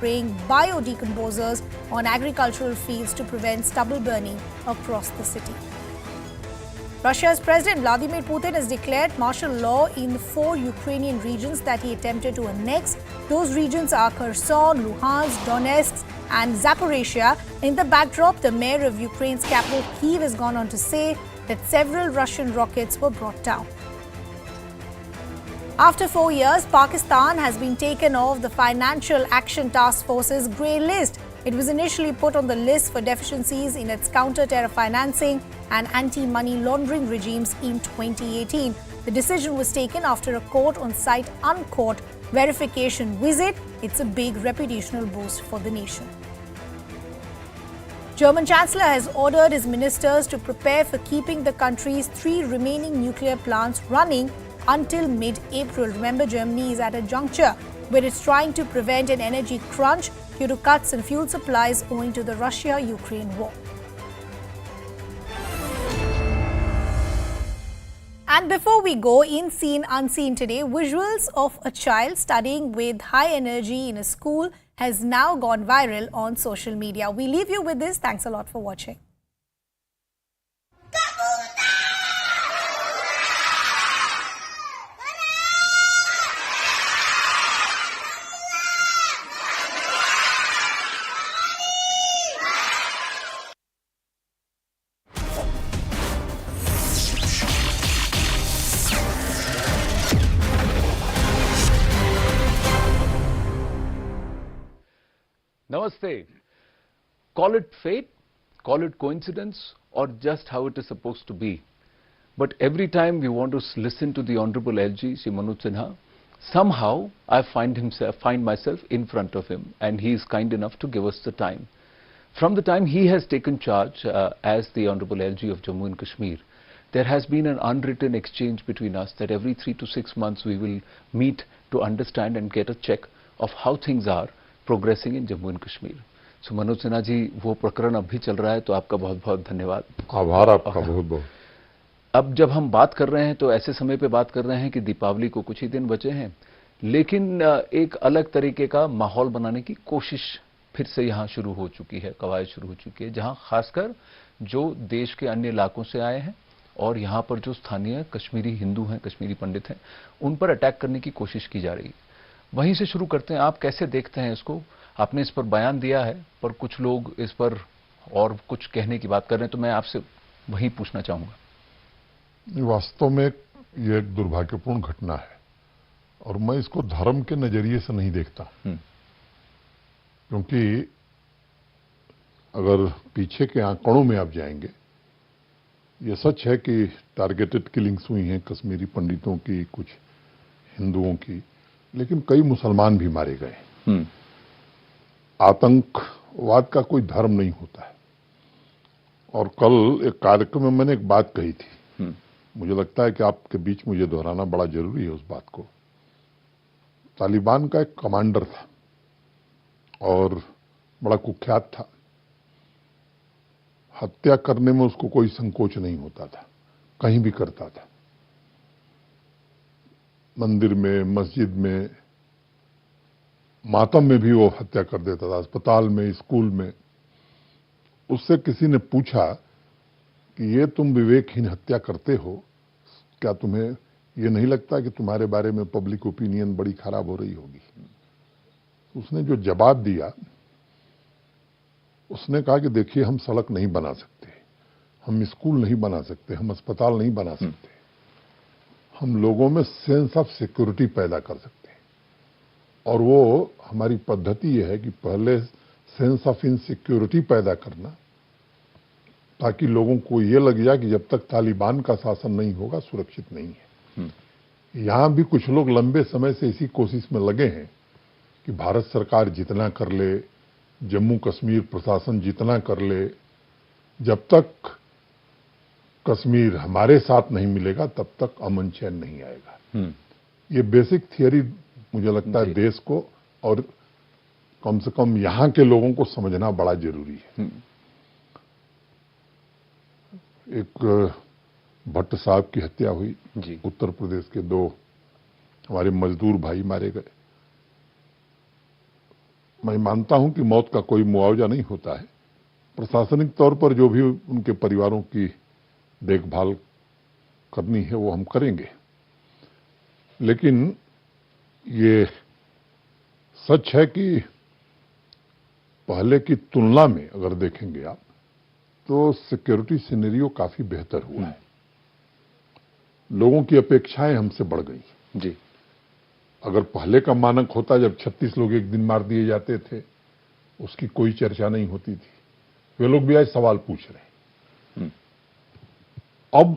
spraying biodecomposers on agricultural fields to prevent stubble burning across the city. Russia's President Vladimir Putin has declared martial law in the 4 Ukrainian regions that he attempted to annex. Those regions are Kherson, Luhansk, Donetsk and Zaporizhia. In the backdrop, the mayor of Ukraine's capital, Kyiv, has gone on to say that several Russian rockets were brought down. After 4 years, Pakistan has been taken off the Financial Action Task Force's grey list. It was initially put on the list for deficiencies in its counter-terror financing and anti-money laundering regimes in 2018. The decision was taken after a court-on-site uncourt verification visit. It's a big reputational boost for the nation. German Chancellor has ordered his ministers to prepare for keeping the country's 3 remaining nuclear plants running until mid-April. Remember, Germany is at a juncture where it's trying to prevent an energy crunch due to cuts in fuel supplies owing to the Russia-Ukraine war. And before we go, in Seen Unseen today, visuals of a child studying with high energy in a school has now gone viral on social media. We leave you with this. Thanks a lot for watching. Namaste. Call it fate, call it coincidence, or just how it is supposed to be. But every time we want to listen to the Honorable LG, Shri Manoj Sinha, somehow I find myself in front of him, and he is kind enough to give us the time. From the time he has taken charge as the Honorable LG of Jammu and Kashmir, there has been an unwritten exchange between us that every 3 to 6 months we will meet to understand and get a check of how things are progressing in Jammu and Kashmir. So Manoj Sinha ji, वो प्रकरण अब भी चल रहा है, तो आपका बहुत बहुत धन्यवाद. आभार आपका बहुत बहुत. अब जब हम बात कर रहे हैं तो ऐसे समय पे बात कर रहे हैं कि दीपावली को कुछ ही दिन बचे हैं, लेकिन एक अलग तरीके का माहौल बनाने की कोशिश फिर से यहाँ शुरू हो चुकी है, कवायद शुरू हो चुकी है, जहाँ खासकर जो देश के अन्य इलाकों से आए हैं और यहाँ पर जो स्थानीय कश्मीरी हिंदू हैं, कश्मीरी पंडित हैं, उन पर अटैक करने की कोशिश की जा रही है. वहीं से शुरू करते हैं. आप कैसे देखते हैं इसको? आपने इस पर बयान दिया है, पर कुछ लोग इस पर और कुछ कहने की बात कर रहे हैं, तो मैं आपसे वही पूछना चाहूंगा. वास्तव में ये एक दुर्भाग्यपूर्ण घटना है और मैं इसको धर्म के नजरिए से नहीं देखता, क्योंकि अगर पीछे के आंकड़ों में आप जाएंगे, ये सच है कि टारगेटेड किलिंग्स हुई हैं कश्मीरी पंडितों की, कुछ हिंदुओं की, लेकिन कई मुसलमान भी मारे गए. आतंकवाद का कोई धर्म नहीं होता है. और कल एक कार्यक्रम में मैंने एक बात कही थी, मुझे लगता है कि आपके बीच मुझे दोहराना बड़ा जरूरी है उस बात को. तालिबान का एक कमांडर था और बड़ा कुख्यात था. हत्या करने में उसको कोई संकोच नहीं होता था, कहीं भी करता था. मंदिर में, मस्जिद में, मातम में भी वो हत्या कर देता था, अस्पताल में, स्कूल में. उससे किसी ने पूछा कि ये तुम विवेकहीन हत्या करते हो, क्या तुम्हें ये नहीं लगता कि तुम्हारे बारे में पब्लिक ओपिनियन बड़ी खराब हो रही होगी? उसने जो जवाब दिया, उसने कहा कि देखिए, हम सड़क नहीं बना सकते, हम स्कूल नहीं बना सकते, हम अस्पताल नहीं बना सकते, हम लोगों में सेंस ऑफ सिक्योरिटी पैदा कर सकते हैं. और वो हमारी पद्धति ये है कि पहले सेंस ऑफ इनसिक्योरिटी पैदा करना, ताकि लोगों को ये लग जाए कि जब तक तालिबान का शासन नहीं होगा सुरक्षित नहीं है. यहां भी कुछ लोग लंबे समय से इसी कोशिश में लगे हैं कि भारत सरकार जितना कर ले, जम्मू कश्मीर प्रशासन जितना कर ले, जब तक कश्मीर हमारे साथ नहीं मिलेगा तब तक अमन चैन नहीं आएगा. ये बेसिक थियरी मुझे लगता है देश को और कम से कम यहां के लोगों को समझना बड़ा जरूरी है. एक भट्ट साहब की हत्या हुई, उत्तर प्रदेश के 2 हमारे मजदूर भाई मारे गए. मैं मानता हूं कि मौत का कोई मुआवजा नहीं होता है। प्रशासनिक तौर पर जो भी उनके परिवारों की देखभाल करनी है वो हम करेंगे, लेकिन ये सच है कि पहले की तुलना में अगर देखेंगे आप तो सिक्योरिटी सिनेरियो काफी बेहतर हुआ है। लोगों की अपेक्षाएं हमसे बढ़ गई जी। अगर पहले का मानक होता जब 36 लोग एक दिन मार दिए जाते थे, उसकी कोई चर्चा नहीं होती थी, वे लोग भी आज सवाल पूछ रहे हैं। अब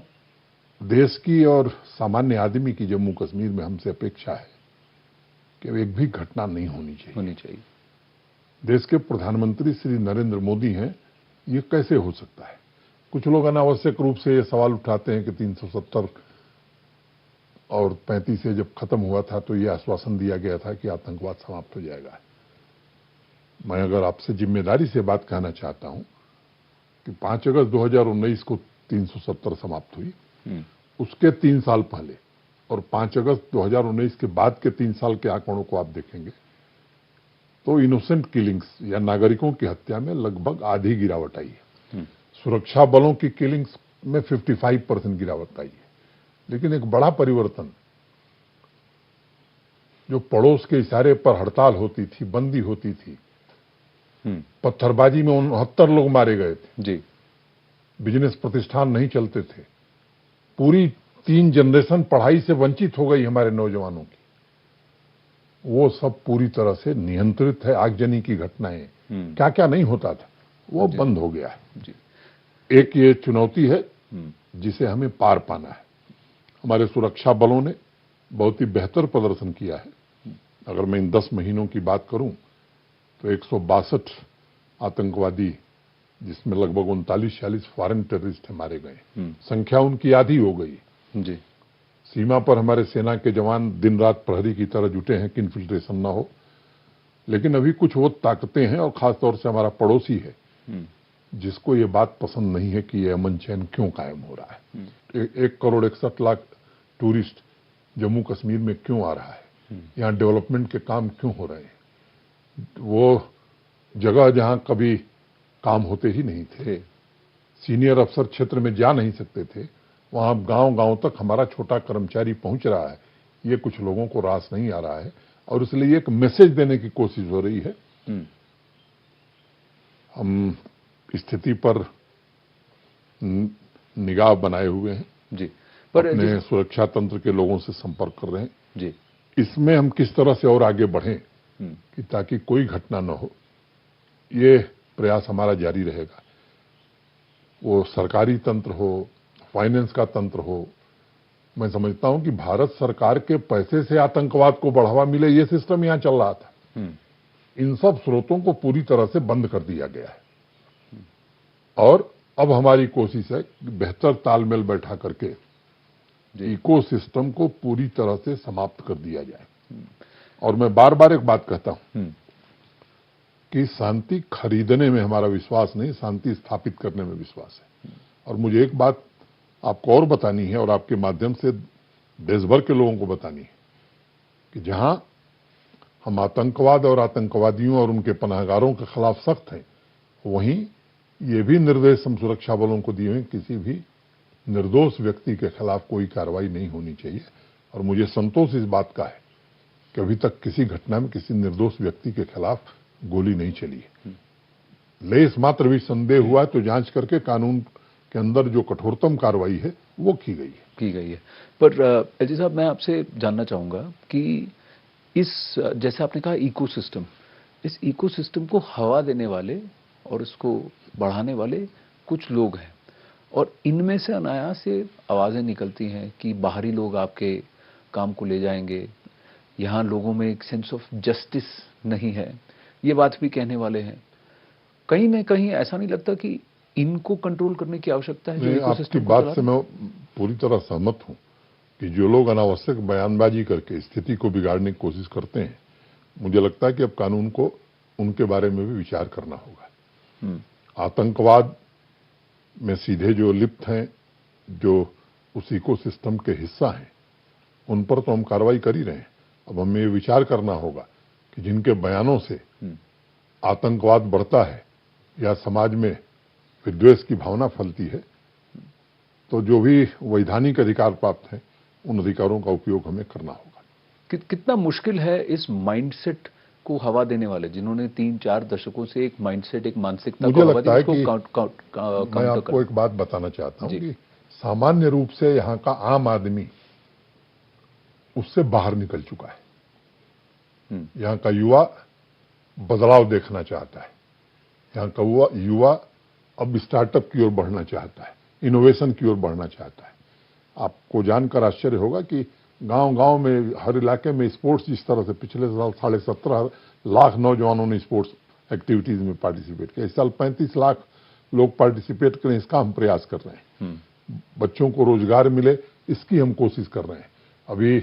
देश की और सामान्य आदमी की जम्मू कश्मीर में हमसे अपेक्षा है कि एक भी घटना नहीं होनी चाहिए। देश के प्रधानमंत्री श्री नरेंद्र मोदी हैं, ये कैसे हो सकता है? कुछ लोग अनावश्यक रूप से ये सवाल उठाते हैं कि 370 और 35 से जब खत्म हुआ था तो ये आश्वासन दिया गया था कि आतंकवाद समाप्त हो जाएगा। मैं अगर आपसे जिम्मेदारी से बात कहना चाहता हूं कि 5 अगस्त 2019 को 370 समाप्त हुई, उसके 3 साल पहले और 5 अगस्त 2019 के बाद के 3 साल के आंकड़ों को आप देखेंगे तो इनोसेंट किलिंग्स या नागरिकों की हत्या में लगभग आधी गिरावट आई है। सुरक्षा बलों की किलिंग्स में 55% गिरावट आई है। लेकिन एक बड़ा परिवर्तन, जो पड़ोस के इशारे पर हड़ताल होती थी, बंदी होती थी, पत्थरबाजी में 69 लोग मारे गए थे जी, बिजनेस प्रतिष्ठान नहीं चलते थे, पूरी 3 जनरेशन पढ़ाई से वंचित हो गई हमारे नौजवानों की, वो सब पूरी तरह से नियंत्रित है। आगजनी की घटनाएं, क्या क्या नहीं होता था, वो बंद हो गया है जी। एक ये चुनौती है जिसे हमें पार पाना है। हमारे सुरक्षा बलों ने बहुत ही बेहतर प्रदर्शन किया है। अगर मैं इन 10 महीनों की बात करूं तो 162 आतंकवादी, जिसमें लगभग 39-40 फॉरेन टेररिस्ट मारे गए, संख्या उनकी आधी हो गई जी। सीमा पर हमारे सेना के जवान दिन रात प्रहरी की तरह जुटे हैं कि इन्फिल्ट्रेशन ना हो, लेकिन अभी कुछ वो ताकतें हैं और खासतौर से हमारा पड़ोसी है जिसको ये बात पसंद नहीं है कि ये अमन चैन क्यों कायम हो रहा है। 1 करोड़ 61 लाख टूरिस्ट जम्मू कश्मीर में क्यों आ रहा है, यहाँ डेवलपमेंट के काम क्यों हो रहे हैं, वो जगह जहां कभी काम होते ही नहीं थे, सीनियर अफसर क्षेत्र में जा नहीं सकते थे, वहां गांव-गांव तक हमारा छोटा कर्मचारी पहुंच रहा है। ये कुछ लोगों को रास नहीं आ रहा है और इसलिए एक मैसेज देने की कोशिश हो रही है। हम स्थिति पर निगाह बनाए हुए हैं जी, पर अपने सुरक्षा तंत्र के लोगों से संपर्क कर रहे हैं जी। इसमें हम किस तरह से और आगे बढ़ें कि ताकि कोई घटना न हो, ये प्रयास हमारा जारी रहेगा। वो सरकारी तंत्र हो, फाइनेंस का तंत्र हो, मैं समझता हूं कि भारत सरकार के पैसे से आतंकवाद को बढ़ावा मिले, ये सिस्टम यहां चल रहा था। इन सब स्रोतों को पूरी तरह से बंद कर दिया गया है और अब हमारी कोशिश है बेहतर तालमेल बैठा करके इकोसिस्टम को पूरी तरह से समाप्त कर दिया जाए। और मैं बार बार एक बात कहता हूं कि शांति खरीदने में हमारा विश्वास नहीं, शांति स्थापित करने में विश्वास है। और मुझे एक बात आपको और बतानी है और आपके माध्यम से देश भर के लोगों को बतानी है कि जहां हम आतंकवाद और आतंकवादियों और उनके पनाहगारों के खिलाफ सख्त हैं, वहीं ये भी निर्देश हम सुरक्षा बलों को दिए हैं, किसी भी निर्दोष व्यक्ति के खिलाफ कोई कार्रवाई नहीं होनी चाहिए। और मुझे संतोष इस बात का है कि अभी तक किसी घटना में किसी निर्दोष व्यक्ति के खिलाफ गोली नहीं चली है। लेस मात्र भी संदेह हुआ तो जांच करके कानून के अंदर जो कठोरतम कार्रवाई है वो की गई है। पर एलजी साहब, मैं आपसे जानना चाहूंगा कि इस, जैसे आपने कहा इकोसिस्टम, इस इकोसिस्टम को हवा देने वाले और इसको बढ़ाने वाले कुछ लोग हैं और इनमें से अनायास से आवाजें निकलती हैं कि बाहरी लोग आपके काम को ले जाएंगे, यहाँ लोगों में एक सेंस ऑफ जस्टिस नहीं है, ये बात भी कहने वाले हैं। कहीं न कहीं ऐसा नहीं लगता कि इनको कंट्रोल करने की आवश्यकता है? जो आपकी बात से मैं पूरी तरह सहमत हूं कि जो लोग अनावश्यक बयानबाजी करके स्थिति को बिगाड़ने की कोशिश करते हैं, मुझे लगता है कि अब कानून को उनके बारे में भी विचार करना होगा। आतंकवाद में सीधे जो लिप्त हैं, जो उस इकोसिस्टम के हिस्सा हैं, उन पर तो हम कार्रवाई कर ही रहे हैं। अब हमें ये विचार करना होगा कि जिनके बयानों से आतंकवाद बढ़ता है या समाज में विद्वेष की भावना फैलती है, तो जो भी वैधानिक अधिकार प्राप्त हैं उन अधिकारों का उपयोग हमें करना होगा। कितना मुश्किल है इस माइंडसेट को हवा देने वाले, जिन्होंने 3-4 दशकों से एक माइंडसेट, एक मानसिकता मुझे को हवा लगता है कि मैं काउंटर आपको एक बात बताना चाहता हूं कि सामान्य रूप से यहाँ का आम आदमी उससे बाहर निकल चुका है। यहाँ का युवा बदलाव देखना चाहता है। यहाँ का युवा अब स्टार्टअप की ओर बढ़ना चाहता है, इनोवेशन की ओर बढ़ना चाहता है। आपको जानकर आश्चर्य होगा कि गांव-गांव में, हर इलाके में स्पोर्ट्स, जिस तरह से पिछले साल 17.5 लाख नौजवानों ने स्पोर्ट्स एक्टिविटीज में पार्टिसिपेट किया, इस साल 35 लाख लोग पार्टिसिपेट करें, इसका हम प्रयास कर रहे हैं। बच्चों को रोजगार मिले, इसकी हम कोशिश कर रहे हैं। अभी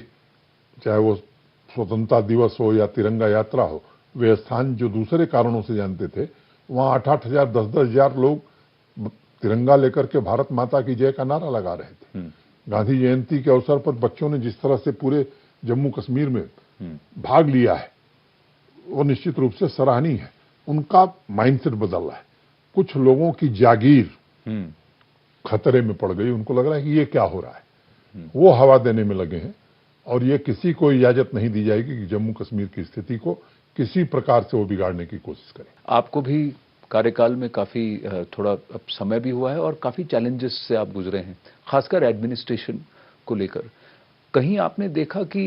चाहे वो स्वतंत्रता दिवस हो या तिरंगा यात्रा हो, वे स्थान जो दूसरे कारणों से जानते थे, वहां 8-8 हजार, 10-10 हजार लोग तिरंगा लेकर के भारत माता की जय का नारा लगा रहे थे। गांधी जयंती के अवसर पर बच्चों ने जिस तरह से पूरे जम्मू कश्मीर में भाग लिया है, वो निश्चित रूप से सराहनीय है। उनका माइंडसेट बदल रहा है। कुछ लोगों की जागीर खतरे में पड़ गई, उनको लग रहा है कि ये क्या हो रहा है, वो हवा देने में लगे हैं। और ये किसी को इजाजत नहीं दी जाएगी कि जम्मू कश्मीर की स्थिति को किसी प्रकार से वो बिगाड़ने की कोशिश करें। आपको भी कार्यकाल में काफी थोड़ा अब समय भी हुआ है और काफी चैलेंजेस से आप गुजरे हैं, खासकर एडमिनिस्ट्रेशन को लेकर। कहीं आपने देखा कि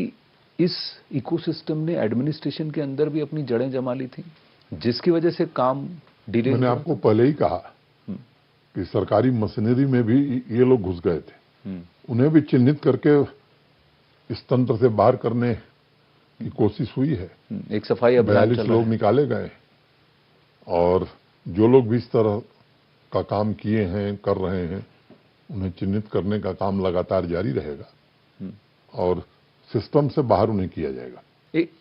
इस इकोसिस्टम ने एडमिनिस्ट्रेशन के अंदर भी अपनी जड़ें जमा ली थी, जिसकी वजह से काम डिले? मैंने आपको पहले ही कहा कि सरकारी मशीनरी में भी ये लोग घुस गए थे। उन्हें भी चिन्हित करके इस तंत्र से बाहर करने की कोशिश हुई है। एक सफाई अभियान 42 लोग निकाले गए और जो लोग भी इस तरह का काम किए हैं, कर रहे हैं, उन्हें चिन्हित करने का काम लगातार जारी रहेगा और सिस्टम से बाहर उन्हें किया जाएगा।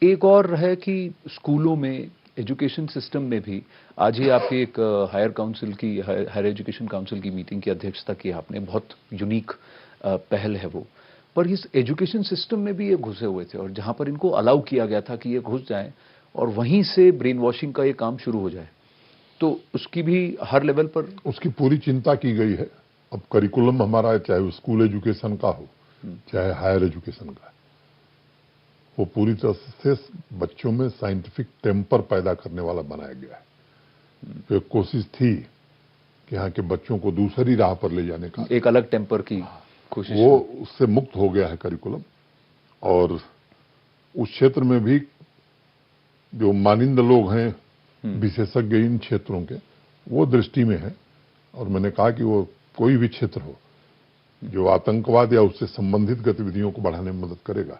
एक और है कि स्कूलों में, एजुकेशन सिस्टम में भी, आज ही आपकी एक हायर एजुकेशन काउंसिल की मीटिंग की अध्यक्षता की आपने, बहुत यूनिक पहल है वो। पर इस एजुकेशन सिस्टम में भी ये घुसे हुए थे और जहां पर इनको अलाउ किया गया था कि ये घुस जाएं और वहीं से ब्रेन वॉशिंग का ये काम शुरू हो जाए, तो उसकी भी हर लेवल पर उसकी पूरी चिंता की गई है। अब करिकुलम हमारा, चाहे वो स्कूल एजुकेशन का हो चाहे हायर एजुकेशन का, वो पूरी तरह से बच्चों में साइंटिफिक टेम्पर पैदा करने वाला बनाया गया है। तो एक कोशिश थी कि यहाँ के बच्चों को दूसरी राह पर ले जाने का, एक अलग टेम्पर की कोशिश, वो उससे मुक्त हो गया है करिकुलम। और उस क्षेत्र में भी जो मानिंद लोग हैं, विशेषज्ञ इन क्षेत्रों के, वो दृष्टि में है। और मैंने कहा कि वो कोई भी क्षेत्र हो जो आतंकवाद या उससे संबंधित गतिविधियों को बढ़ाने में मदद करेगा,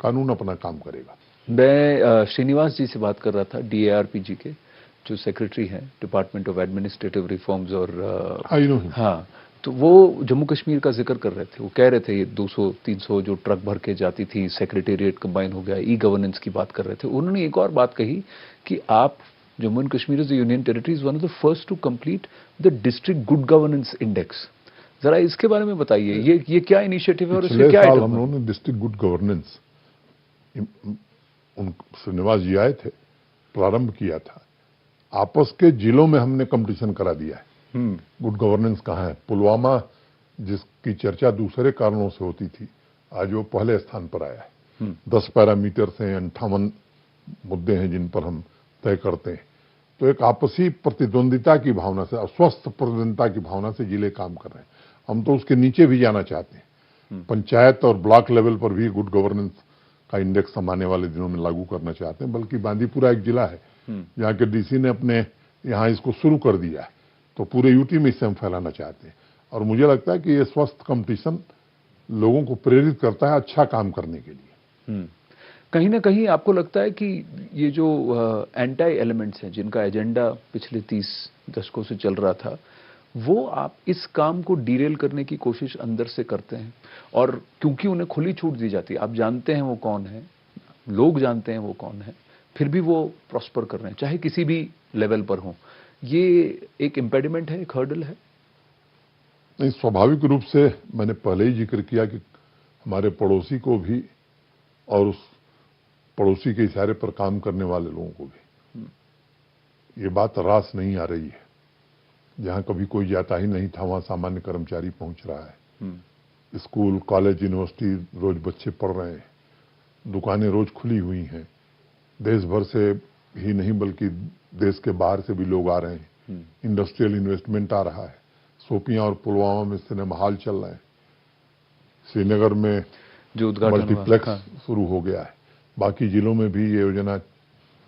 कानून अपना काम करेगा। मैं श्रीनिवास जी से बात कर रहा था, DARPG के जो सेक्रेटरी हैं, डिपार्टमेंट ऑफ एडमिनिस्ट्रेटिव रिफॉर्म्स, और हाँ, तो वो जम्मू कश्मीर का जिक्र कर रहे थे। वो कह रहे थे ये 200-300 जो ट्रक भर के जाती थी, सेक्रेटेरिएट कंबाइन हो गया, ई-गवर्नेंस की बात कर रहे थे। उन्होंने एक और बात कही कि आप, Jammu and Kashmir is the union territory, is one of the first to complete the district good governance index. जरा इसके बारे में बताइए, ये क्या इनिशिएटिव है और इससे क्या हम लोगों ने डिस्ट्रिक्ट गुड गवर्नेंस, श्रीनिवास जी आए थे, प्रारंभ किया था। आपस के जिलों में हमने कंपटीशन करा दिया है। गुड गवर्नेंस कहाँ है? पुलवामा, जिसकी चर्चा दूसरे कारणों से होती थी, आज वो पहले स्थान पर आया है। 10 पैरामीटर हैं, 58 मुद्दे हैं जिन पर हम तय करते हैं। तो एक आपसी प्रतिद्वंदिता की भावना से, अस्वस्थ प्रतिद्वंदिता की भावना से जिले काम कर रहे हैं। हम तो उसके नीचे भी जाना चाहते हैं। पंचायत और ब्लॉक लेवल पर भी गुड गवर्नेंस का इंडेक्स हम आने वाले दिनों में लागू करना चाहते हैं। बल्कि बांदीपुरा एक जिला है जहाँ के DC ने अपने यहाँ इसको शुरू कर दिया है, तो पूरे UT में इसे हम फैलाना चाहते हैं। और मुझे लगता है कि ये स्वस्थ कंपटीशन लोगों को प्रेरित करता है अच्छा काम करने के लिए। कहीं ना कहीं आपको लगता है कि ये जो एंटी एलिमेंट्स हैं, जिनका एजेंडा पिछले 30 दशकों से चल रहा था, वो आप इस काम को डीरेल करने की कोशिश अंदर से करते हैं? और क्योंकि उन्हें खुली छूट दी जाती है, आप जानते हैं वो कौन है, लोग जानते हैं वो कौन है, फिर भी वो प्रॉस्पर कर रहे हैं, चाहे किसी भी लेवल पर हो, ये एक इम्पेडिमेंट है, एक हर्डल है? नहीं, स्वाभाविक रूप से मैंने पहले ही जिक्र किया कि हमारे पड़ोसी को भी और उस पड़ोसी के इशारे पर काम करने वाले लोगों को भी ये बात रास नहीं आ रही है। जहां कभी कोई जाता ही नहीं था वहां सामान्य कर्मचारी पहुंच रहा है। स्कूल, कॉलेज, यूनिवर्सिटी रोज बच्चे पढ़ रहे हैं, दुकानें रोज खुली हुई हैं। देश भर से ही नहीं बल्कि देश के बाहर से भी लोग आ रहे हैं। इंडस्ट्रियल इन्वेस्टमेंट आ रहा है। शोपियां और पुलवामा में सिनेमा हॉल चल रहे हैं। श्रीनगर में जो उद्घाटन मल्टीप्लेक्स शुरू हो गया है। बाकी जिलों में भी ये योजना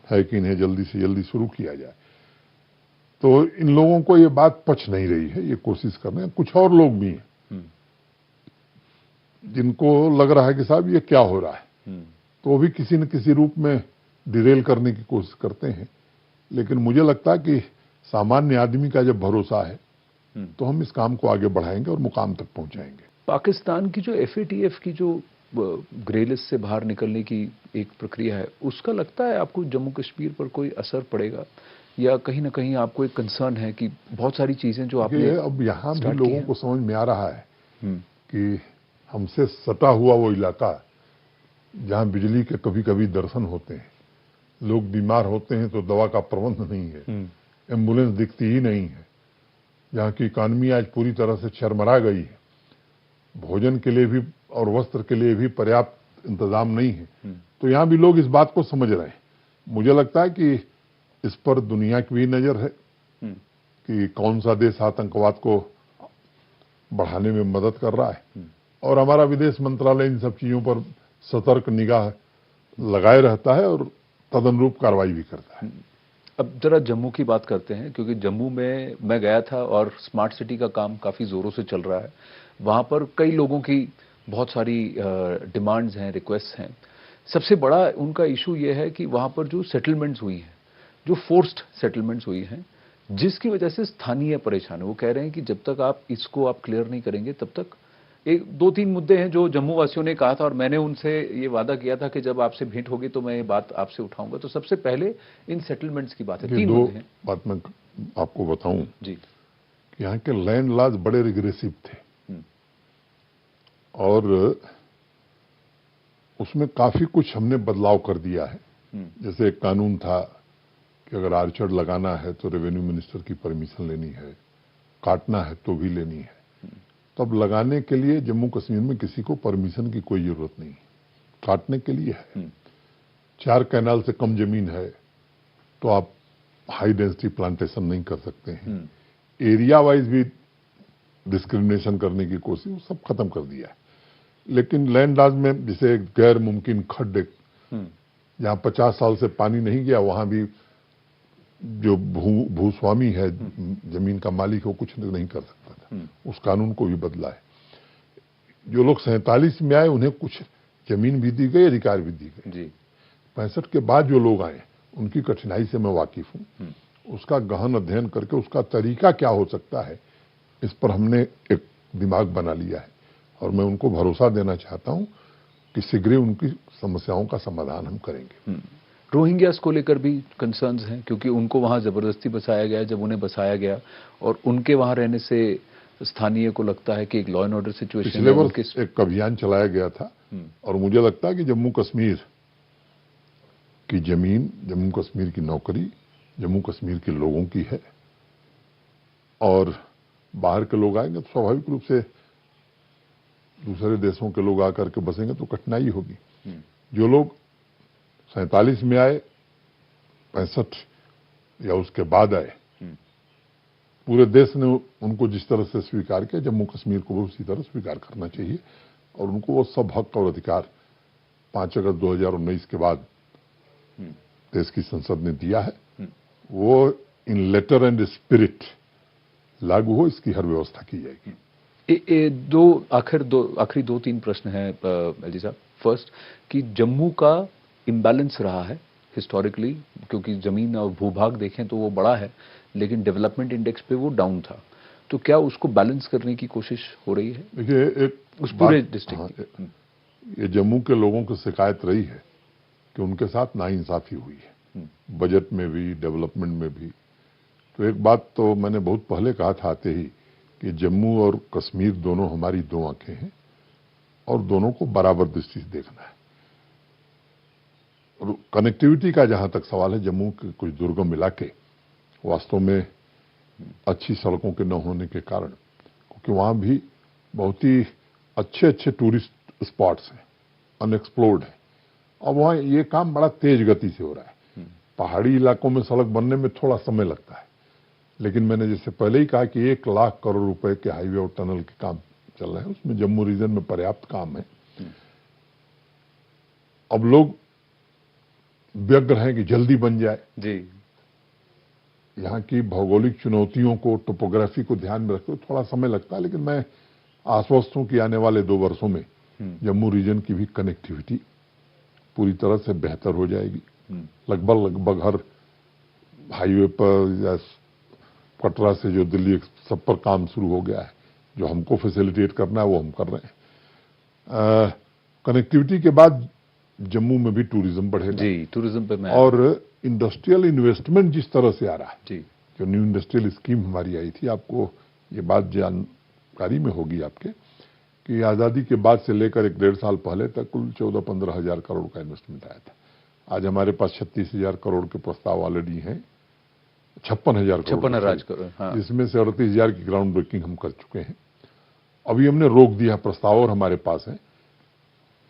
है कि इन्हें जल्दी से जल्दी शुरू किया जाए। तो इन लोगों को ये बात पच नहीं रही है, ये कोशिश कर रहे हैं। कुछ और लोग भी हैं जिनको लग रहा है कि साहब ये क्या हो रहा है, तो वो भी किसी न किसी रूप में डिरेल करने की कोशिश करते हैं। लेकिन मुझे लगता है कि सामान्य आदमी का जब भरोसा है तो हम इस काम को आगे बढ़ाएंगे और मुकाम तक पहुंचाएंगे। पाकिस्तान की जो FATF की जो ग्रे लिस्ट से बाहर निकलने की एक प्रक्रिया है, उसका लगता है आपको जम्मू कश्मीर पर कोई असर पड़ेगा, या कहीं ना कहीं आपको एक कंसर्न है कि बहुत सारी चीजें जो आपने अब यहाँ भी लोगों को समझ में आ रहा है कि हमसे सटा हुआ वो इलाका जहाँ बिजली के कभी कभी दर्शन होते हैं, लोग बीमार होते हैं तो दवा का प्रबंध नहीं है, एम्बुलेंस दिखती ही नहीं है, जहाँ की इकॉनमी आज पूरी तरह से चरमरा गई है, भोजन के लिए भी और वस्त्र के लिए भी पर्याप्त इंतजाम नहीं है, तो यहाँ भी लोग इस बात को समझ रहे हैं। मुझे लगता है कि इस पर दुनिया की भी नजर है कि कौन सा देश आतंकवाद को बढ़ाने में मदद कर रहा है, और हमारा विदेश मंत्रालय इन सब चीजों पर सतर्क निगाह लगाए रहता है और तदनुरूप कार्रवाई भी करता है। अब जरा जम्मू की बात करते हैं, क्योंकि जम्मू में मैं गया था और स्मार्ट सिटी का काम काफी जोरों से चल रहा है। वहां पर कई लोगों की बहुत सारी डिमांड्स हैं, रिक्वेस्ट हैं। सबसे बड़ा उनका इशू ये है कि वहां पर जो सेटलमेंट्स हुई हैं, जो फोर्स्ड सेटलमेंट्स हुई हैं, जिसकी वजह से स्थानीय परेशान है। वो कह रहे हैं कि जब तक आप इसको क्लियर नहीं करेंगे तब तक एक 2-3 मुद्दे हैं जो जम्मू वासियों ने कहा था, और मैंने उनसे ये वादा किया था कि जब आपसे भेंट होगी तो मैं ये बात आपसे उठाऊंगा। तो सबसे पहले इन सेटलमेंट्स की बात है। 3 मुद्दे हैं। बात मैं आपको बताऊं जी, कि यहाँ के लैंड लॉज बड़े रिग्रेसिव थे और उसमें काफी कुछ हमने बदलाव कर दिया है। जैसे एक कानून था कि अगर आर्चर्ड लगाना है तो रेवेन्यू मिनिस्टर की परमिशन लेनी है, काटना है तो भी लेनी है। तब लगाने के लिए जम्मू कश्मीर में किसी को परमिशन की कोई जरूरत नहीं, काटने के लिए है। 4 कैनाल से कम जमीन है तो आप हाई डेंसिटी प्लांटेशन नहीं कर सकते हैं। एरिया वाइज भी डिस्क्रिमिनेशन करने की कोशिश, सब खत्म कर दिया है। लेकिन लैंड लॉज में जैसे गैर मुमकिन खड्डे, जहां 50 साल से पानी नहीं गया, वहां भी जो भूस्वामी है, जमीन का मालिक, वो कुछ नहीं कर सकता था। उस कानून को भी बदला है। जो लोग 47 में आए उन्हें कुछ जमीन भी दी गई, अधिकार भी दी गई। 65 के बाद जो लोग आए उनकी कठिनाई से मैं वाकिफ हूं। उसका गहन अध्ययन करके उसका तरीका क्या हो सकता है, इस पर हमने एक दिमाग बना लिया है और मैं उनको भरोसा देना चाहता हूं कि शीघ्र उनकी समस्याओं का समाधान हम करेंगे। रोहिंग्यास को लेकर भी कंसर्न्स हैं, क्योंकि उनको वहां जबरदस्ती बसाया गया। जब उन्हें बसाया गया और उनके वहां रहने से स्थानीय को लगता है कि एक लॉ एंड ऑर्डर सिचुएशन पिछले वर्ष एक अभियान चलाया गया था और मुझे लगता है कि जम्मू कश्मीर की जमीन, जम्मू कश्मीर की नौकरी जम्मू कश्मीर के लोगों की है, और बाहर के लोग आएंगे तो स्वाभाविक रूप से दूसरे देशों के लोग आकर के बसेंगे तो कठिनाई होगी। जो लोग 47 में आए, 65 या उसके बाद आए, पूरे देश ने उनको जिस तरह से स्वीकार किया, जम्मू कश्मीर को भी उसी तरह स्वीकार करना चाहिए और उनको वो सब हक और अधिकार 5 अगस्त 2019 के बाद देश की संसद ने दिया है, वो इन लेटर एंड स्पिरिट लागू हो, इसकी हर व्यवस्था की जाएगी। आखिरी 2-3 प्रश्न हैं एलजी साहब। फर्स्ट, कि जम्मू का इम्बैलेंस रहा है हिस्टोरिकली, क्योंकि जमीन और भूभाग देखें तो वो बड़ा है लेकिन डेवलपमेंट इंडेक्स पे वो डाउन था, तो क्या उसको बैलेंस करने की कोशिश हो रही है? देखिए, एक उस पूरे डिस्ट्रिक्ट ये जम्मू के लोगों की शिकायत रही है कि उनके साथ नाइंसाफी हुई है, बजट में भी, डेवलपमेंट में भी। तो एक बात तो मैंने बहुत पहले कहा था आते ही कि जम्मू और कश्मीर दोनों हमारी 2 आंखें हैं और दोनों को बराबर दृष्टि से देखना है। और कनेक्टिविटी का जहां तक सवाल है, जम्मू के कुछ दुर्गम इलाके वास्तव में अच्छी सड़कों के न होने के कारण, क्योंकि वहां भी बहुत ही अच्छे अच्छे टूरिस्ट स्पॉट्स हैं, अनएक्सप्लोर्ड है, और वहां ये काम बड़ा तेज गति से हो रहा है। पहाड़ी इलाकों में सड़क बनने में थोड़ा समय लगता है, लेकिन मैंने जैसे पहले ही कहा कि 1 लाख करोड़ रुपए के हाईवे और टनल के काम चल रहे हैं, उसमें जम्मू रीजन में पर्याप्त काम है। अब लोग व्यग्र हैं कि जल्दी बन जाए जी। यहाँ की भौगोलिक चुनौतियों को, टोपोग्राफी को ध्यान में रखते हुए थोड़ा समय लगता है, लेकिन मैं आश्वस्त हूं कि आने वाले 2 वर्षों में जम्मू रीजन की भी कनेक्टिविटी पूरी तरह से बेहतर हो जाएगी। लगभग हर हाईवे पर या कटरा से जो दिल्ली सब पर काम शुरू हो गया है। जो हमको फैसिलिटेट करना है वो हम कर रहे हैं। कनेक्टिविटी के बाद जम्मू में भी टूरिज्म बढ़ेगा। जी, टूरिज्म पे मैं, और इंडस्ट्रियल इन्वेस्टमेंट जिस तरह से आ रहा है, जी, जो न्यू इंडस्ट्रियल स्कीम हमारी आई थी, आपको ये बात जानकारी में होगी आपके, कि आज़ादी के बाद से लेकर 1-1.5 साल पहले तक कुल 14-15 हजार करोड़ का इन्वेस्टमेंट आया था। आज हमारे पास 36,000 करोड़ के प्रस्ताव ऑलरेडी हैं, 56,000 करोड़, हाँ। जिसमें से 38,000 की ग्राउंड ब्रेकिंग हम कर चुके हैं। अभी हमने रोक दिया प्रस्ताव, और हमारे पास है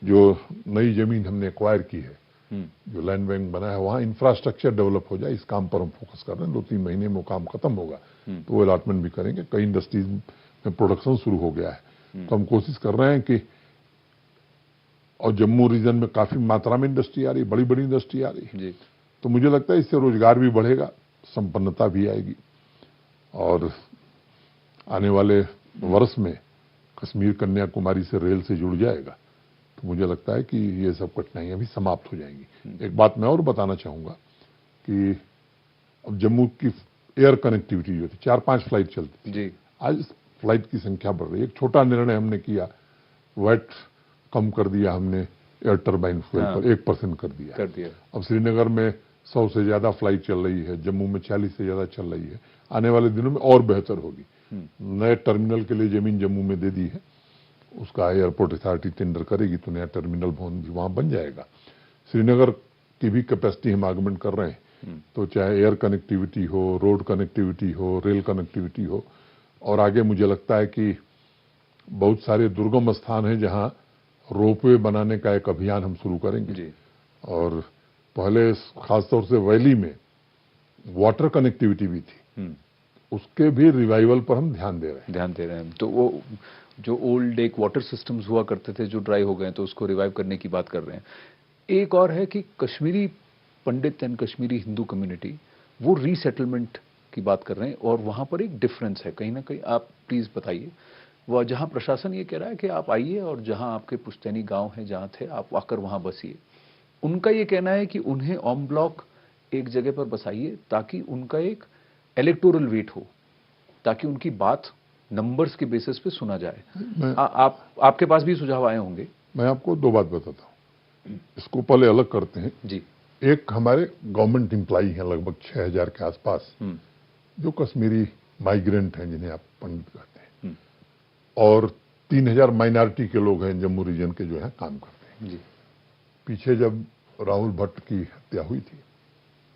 जो नई जमीन हमने एक्वायर की है, जो लैंड बैंक बना है, वहां इंफ्रास्ट्रक्चर डेवलप हो जाए, इस काम पर हम फोकस कर रहे हैं। 2-3 महीने में वो काम खत्म होगा तो वो अलॉटमेंट भी करेंगे। कई इंडस्ट्रीज में प्रोडक्शन शुरू हो गया है, तो हम कोशिश कर रहे हैं कि, और जम्मू रीजन में काफी मात्रा में इंडस्ट्री आ रही है, बड़ी बड़ी इंडस्ट्री आ रही है, तो मुझे लगता है इससे रोजगार भी बढ़ेगा, संपन्नता भी आएगी, और आने वाले वर्ष में कश्मीर कन्याकुमारी से रेल से जुड़ जाएगा, तो मुझे लगता है कि ये सब कठिनाइयां भी समाप्त हो जाएंगी। एक बात मैं और बताना चाहूंगा कि अब जम्मू की एयर कनेक्टिविटी जो थी, 4-5 फ्लाइट चलती थी, आज फ्लाइट की संख्या बढ़ रही है। एक छोटा निर्णय हमने किया, वैट कम कर दिया हमने, एयर टर्बाइन फ्यूल पर 1% कर दिया। अब श्रीनगर में 100 से ज्यादा फ्लाइट चल रही है, जम्मू में 40 से ज्यादा चल रही है। आने वाले दिनों में और बेहतर होगी। नए टर्मिनल के लिए जमीन जम्मू में दे दी है, उसका एयरपोर्ट अथॉरिटी टेंडर करेगी तो नया टर्मिनल भवन भी वहां बन जाएगा। श्रीनगर की भी कैपेसिटी हम आगमेंट कर रहे हैं, तो चाहे एयर कनेक्टिविटी हो, रोड कनेक्टिविटी हो, रेल कनेक्टिविटी हो, और आगे मुझे लगता है कि बहुत सारे दुर्गम स्थान हैं जहां रोपवे बनाने का एक अभियान हम शुरू करेंगे। और पहले खासतौर से वैली में वाटर कनेक्टिविटी भी थी, उसके भी रिवाइवल पर हम ध्यान दे रहे हैं। तो वो जो ओल्ड एक वाटर सिस्टम्स हुआ करते थे जो ड्राई हो गए, तो उसको रिवाइव करने की बात कर रहे हैं। एक और है कि कश्मीरी पंडित एंड कश्मीरी हिंदू कम्युनिटी वो रीसेटलमेंट की बात कर रहे हैं, और वहां पर एक डिफरेंस है कहीं ना कहीं, आप प्लीज बताइए। वह जहां प्रशासन ये कह रहा है कि आप आइए और जहां आपके पुश्तैनी गांव है जहां थे आप आकर वहां बसिए, उनका ये कहना है कि उन्हें ऑन ब्लॉक एक जगह पर बसाइए ताकि उनका एक इलेक्टोरल वेट हो, ताकि उनकी बात नंबर्स के बेसिस पे सुना जाए। आपके पास भी सुझाव आए होंगे। मैं आपको 2 बात बताता हूँ, इसको पहले अलग करते हैं। जी। एक हमारे गवर्नमेंट एम्प्लॉई हैं लगभग 6,000 के आसपास, जो कश्मीरी माइग्रेंट हैं, जिन्हें आप पंडित कहते हैं, और 3,000 माइनॉरिटी के लोग हैं जम्मू रीजन के, जो है काम करते हैं। जी। पीछे जब राहुल भट्ट की हत्या हुई थी,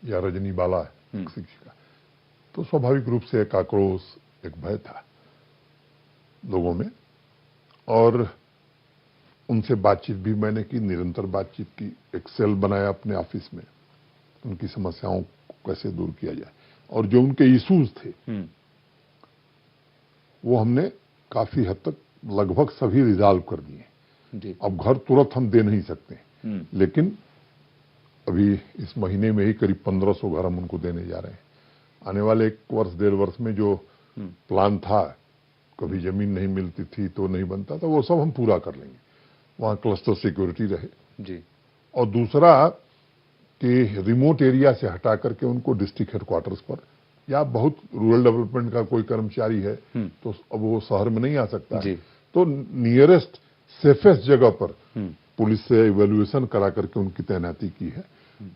या रजनी बाला शिक्षिका, तो स्वाभाविक रूप से एक आक्रोश, एक भय था लोगों में, और उनसे बातचीत भी मैंने की, निरंतर बातचीत की। एक सेल बनाया अपने ऑफिस में, उनकी समस्याओं को कैसे दूर किया जाए, और जो उनके इश्यूज थे वो हमने काफी हद तक लगभग सभी रिजॉल्व कर दिए। अब घर तुरंत हम दे नहीं सकते, लेकिन अभी इस महीने में ही करीब 1,500 घर हम उनको देने जा रहे हैं। आने वाले 1 वर्ष 1.5 वर्ष में जो प्लान था, कभी जमीन नहीं मिलती थी तो नहीं बनता था, वो सब हम पूरा कर लेंगे। वहां क्लस्टर सिक्योरिटी रहे जी। और दूसरा कि रिमोट एरिया से हटा करके उनको डिस्ट्रिक्ट हेडक्वार्टर्स पर, या बहुत रूरल डेवलपमेंट का कोई कर्मचारी है तो अब वो शहर में नहीं आ सकता है, तो नियरेस्ट सेफेस्ट जगह पर पुलिस से इवैल्यूएशन करा करके उनकी तैनाती की है।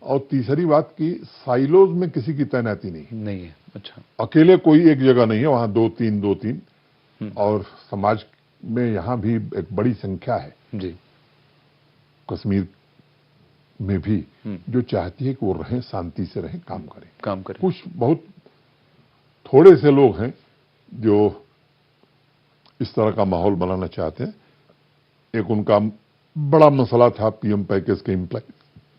और तीसरी बात की साइलोज में किसी की तैनाती नहीं है। अच्छा। अकेले कोई एक जगह नहीं है, वहां 2-3 और समाज में यहाँ भी एक बड़ी संख्या है जी कश्मीर में भी, जो चाहती है कि वो रहें, शांति से रहें, काम करें। कुछ बहुत थोड़े से लोग हैं जो इस तरह का माहौल बनाना चाहते हैं। एक उनका बड़ा मसला था पीएम पैकेज के इम्प्लांट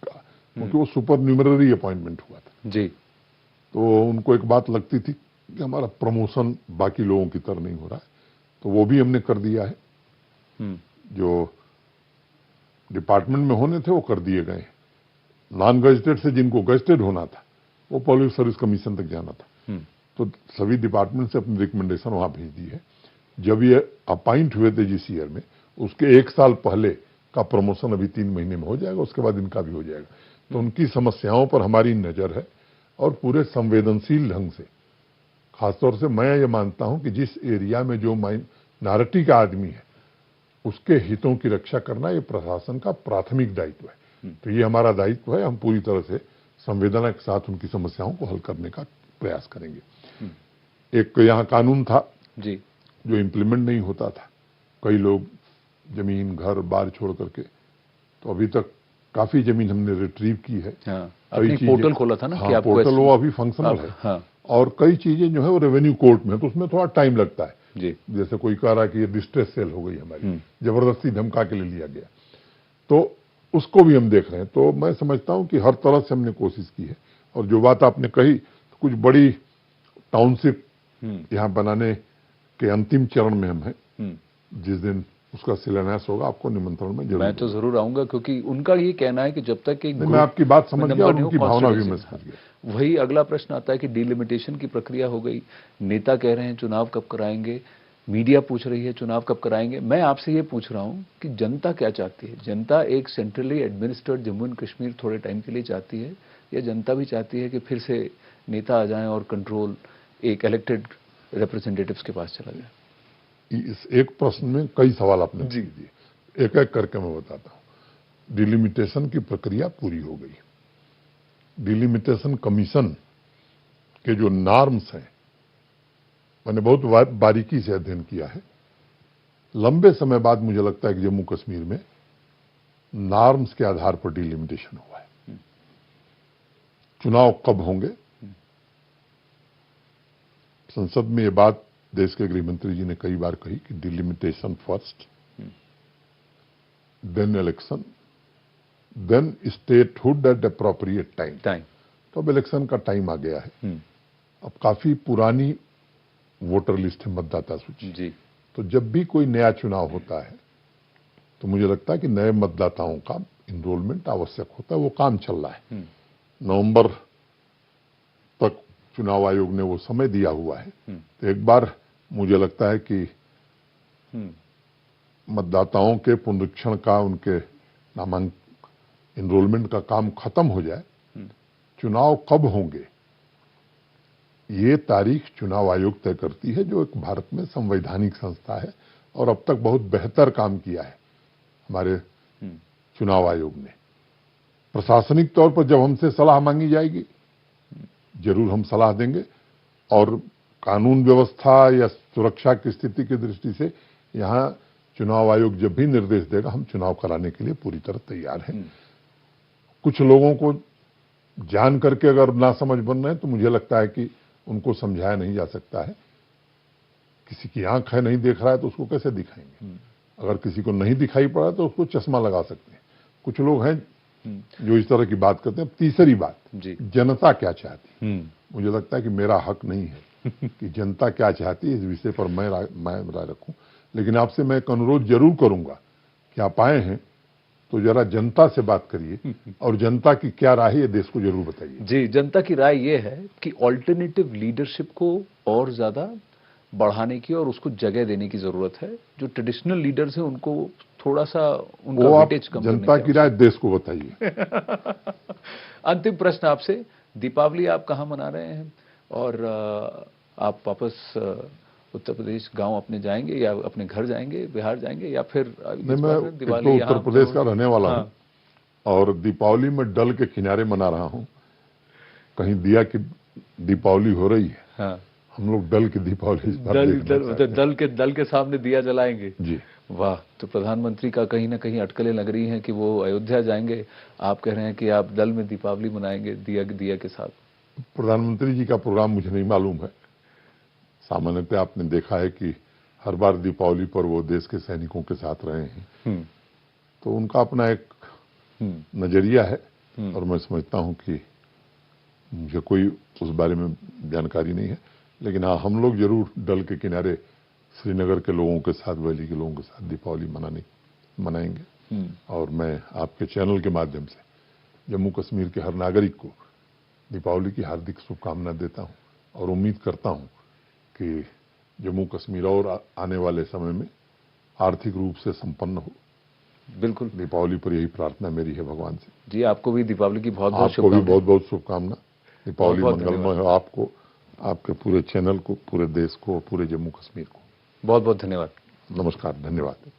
का, क्योंकि वो सुपर न्यूमररी अपॉइंटमेंट हुआ था जी। तो उनको एक बात लगती थी कि हमारा प्रमोशन बाकी लोगों की तरह नहीं हो रहा है, तो वो भी हमने कर दिया है। जो डिपार्टमेंट में होने थे वो कर दिए गए। नॉन गजेटेड से जिनको गजेटेड होना था वो पब्लिक सर्विस कमीशन तक जाना था, तो सभी डिपार्टमेंट से अपनी रिकमेंडेशन वहां भेज दी है। जब ये अपॉइंट हुए थे जिस ईयर में, उसके 1 साल पहले का प्रमोशन अभी 3 महीने में हो जाएगा, उसके बाद इनका भी हो जाएगा। तो उनकी समस्याओं पर हमारी नजर है और पूरे संवेदनशील ढंग से, खासतौर से मैं ये मानता हूं कि जिस एरिया में जो माइनॉरिटी का आदमी है उसके हितों की रक्षा करना ये प्रशासन का प्राथमिक दायित्व है। तो ये हमारा दायित्व है, हम पूरी तरह से संवेदना के साथ उनकी समस्याओं को हल करने का प्रयास करेंगे। एक यहाँ कानून था जी जो इम्प्लीमेंट नहीं होता था, कई लोग जमीन घर बार छोड़ करके, तो अभी तक काफी जमीन हमने रिट्रीव की है। कई पोर्टल खोला था ना कि आपको पोर्टल वो अभी फंक्शनल है। और कई चीजें जो है वो रेवेन्यू कोर्ट में, तो उसमें थोड़ा टाइम लगता है जी। जैसे कोई कह रहा है कि ये डिस्ट्रेस सेल हो गई हमारी, जबरदस्ती धमका के ले लिया गया, तो उसको भी हम देख रहे हैं। तो मैं समझता हूं कि हर तरह से हमने कोशिश की है। और जो बात आपने कही, तो कुछ बड़ी टाउनशिप यहाँ बनाने के अंतिम चरण में हम हैं। जिस दिन उसका शिलान्यास होगा आपको निमंत्रण में जरूर, मैं तो जरूर आऊंगा, क्योंकि उनका ये कहना है कि जब तक एक मैं आपकी बात समझ गया और उनकी भावना भी मैं समझ गया। वही अगला प्रश्न आता है कि डिलिमिटेशन की प्रक्रिया हो गई, नेता कह रहे हैं चुनाव कब कराएंगे, मीडिया पूछ रही है चुनाव कब कराएंगे। मैं आपसे ये पूछ रहा हूं कि जनता क्या चाहती है? जनता एक centrally administered Jammu and Kashmir थोड़े टाइम के लिए चाहती है, या जनता भी चाहती है कि फिर से नेता आ जाएं और कंट्रोल एक इलेक्टेड रिप्रेजेंटेटिव्स के पास चला जाए? इस एक प्रश्न में कई सवाल आपने जी दिए, एक एक करके मैं बताता हूं। डिलिमिटेशन की प्रक्रिया पूरी हो गई। डिलिमिटेशन कमीशन के जो नॉर्म्स हैं, मैंने बहुत बारीकी से अध्ययन किया है। लंबे समय बाद मुझे लगता है कि जम्मू कश्मीर में नॉर्म्स के आधार पर डिलिमिटेशन हुआ है। चुनाव कब होंगे, संसद में ये बात देश के गृह मंत्री जी ने कई बार कही कि delimitation first, then election, then statehood at appropriate time. तो अब इलेक्शन का टाइम आ गया है। अब काफी पुरानी वोटर लिस्ट है, मतदाता सूची जी। तो जब भी कोई नया चुनाव होता है तो मुझे लगता है कि नए मतदाताओं का इनरोलमेंट आवश्यक होता है। वो काम चल रहा है। नवंबर तक चुनाव आयोग ने वो समय दिया हुआ है। तो एक बार मुझे लगता है कि मतदाताओं के पुनरीक्षण का, उनके इनरोलमेंट का काम खत्म हो जाए। चुनाव कब होंगे ये तारीख चुनाव आयोग तय करती है, जो एक भारत में संवैधानिक संस्था है और अब तक बहुत बेहतर काम किया है हमारे चुनाव आयोग ने। प्रशासनिक तौर पर जब हमसे सलाह मांगी जाएगी जरूर हम सलाह देंगे, और कानून व्यवस्था या सुरक्षा की स्थिति की दृष्टि से यहाँ चुनाव आयोग जब भी निर्देश देगा हम चुनाव कराने के लिए पूरी तरह तैयार हैं। कुछ लोगों को जान करके अगर नासमझ बन रहे हैं तो मुझे लगता है कि उनको समझाया नहीं जा सकता है। किसी की आंख है, नहीं देख रहा है तो उसको कैसे दिखाएंगे? अगर किसी को नहीं दिखाई पड़ा तो उसको चश्मा लगा सकते हैं। कुछ लोग हैं जो इस तरह की बात करते हैं। तीसरी बात, जनता क्या चाहती है? मुझे लगता है कि मेरा हक नहीं है कि जनता क्या चाहती है इस विषय पर मैं राय रखूं, लेकिन आपसे मैं एक अनुरोध जरूर करूंगा कि आप आए हैं तो जरा जनता से बात करिए और जनता की क्या राय है ये देश को जरूर बताइए। जी, जनता की राय ये है कि ऑल्टरनेटिव लीडरशिप को और ज्यादा बढ़ाने की और उसको जगह देने की जरूरत है। जो ट्रेडिशनल लीडर्स हैं उनको थोड़ा सा उनका वेटेज कम करने की जनता की राय देश को बताइए। अंतिम प्रश्न आपसे, दीपावली आप कहाँ मना रहे हैं? और आप वापस उत्तर प्रदेश गांव अपने जाएंगे या अपने घर जाएंगे, बिहार जाएंगे, या फिर मैं तो उत्तर प्रदेश का रहने वाला हूं और दीपावली में डल के किनारे मना रहा हूं। कहीं दिया कि दीपावली हो रही है, हम लोग डल की दीपावली दल के सामने दिया जलाएंगे जी। वाह। तो प्रधानमंत्री का कहीं ना कहीं अटकलें लग रही हैं कि वो अयोध्या जाएंगे, आप कह रहे हैं कि आप दल में दीपावली मनाएंगे दिया के साथ। प्रधानमंत्री जी का प्रोग्राम मुझे नहीं मालूम है, सामान्यतः आपने देखा है कि हर बार दीपावली पर वो देश के सैनिकों के साथ रहे हैं, तो उनका अपना एक नजरिया है और मैं समझता हूं कि मुझे कोई उस बारे में जानकारी नहीं है, लेकिन हाँ, हम लोग जरूर डल के किनारे श्रीनगर के लोगों के साथ, वैली के लोगों के साथ दीपावली मनाएंगे। और मैं आपके चैनल के माध्यम से जम्मू कश्मीर के हर नागरिक को दीपावली की हार्दिक शुभकामना देता हूं और उम्मीद करता हूं कि जम्मू कश्मीर और आने वाले समय में आर्थिक रूप से संपन्न हो। बिल्कुल, दीपावली पर यही प्रार्थना मेरी है भगवान से। जी, आपको भी दीपावली की बहुत बहुत शुभकामनाएं। आपको भी बहुत बहुत शुभकामना। दीपावली बहुत मंगलमय हो आपको, आपके पूरे चैनल को, पूरे देश को, पूरे जम्मू कश्मीर को। बहुत बहुत धन्यवाद। नमस्कार, धन्यवाद।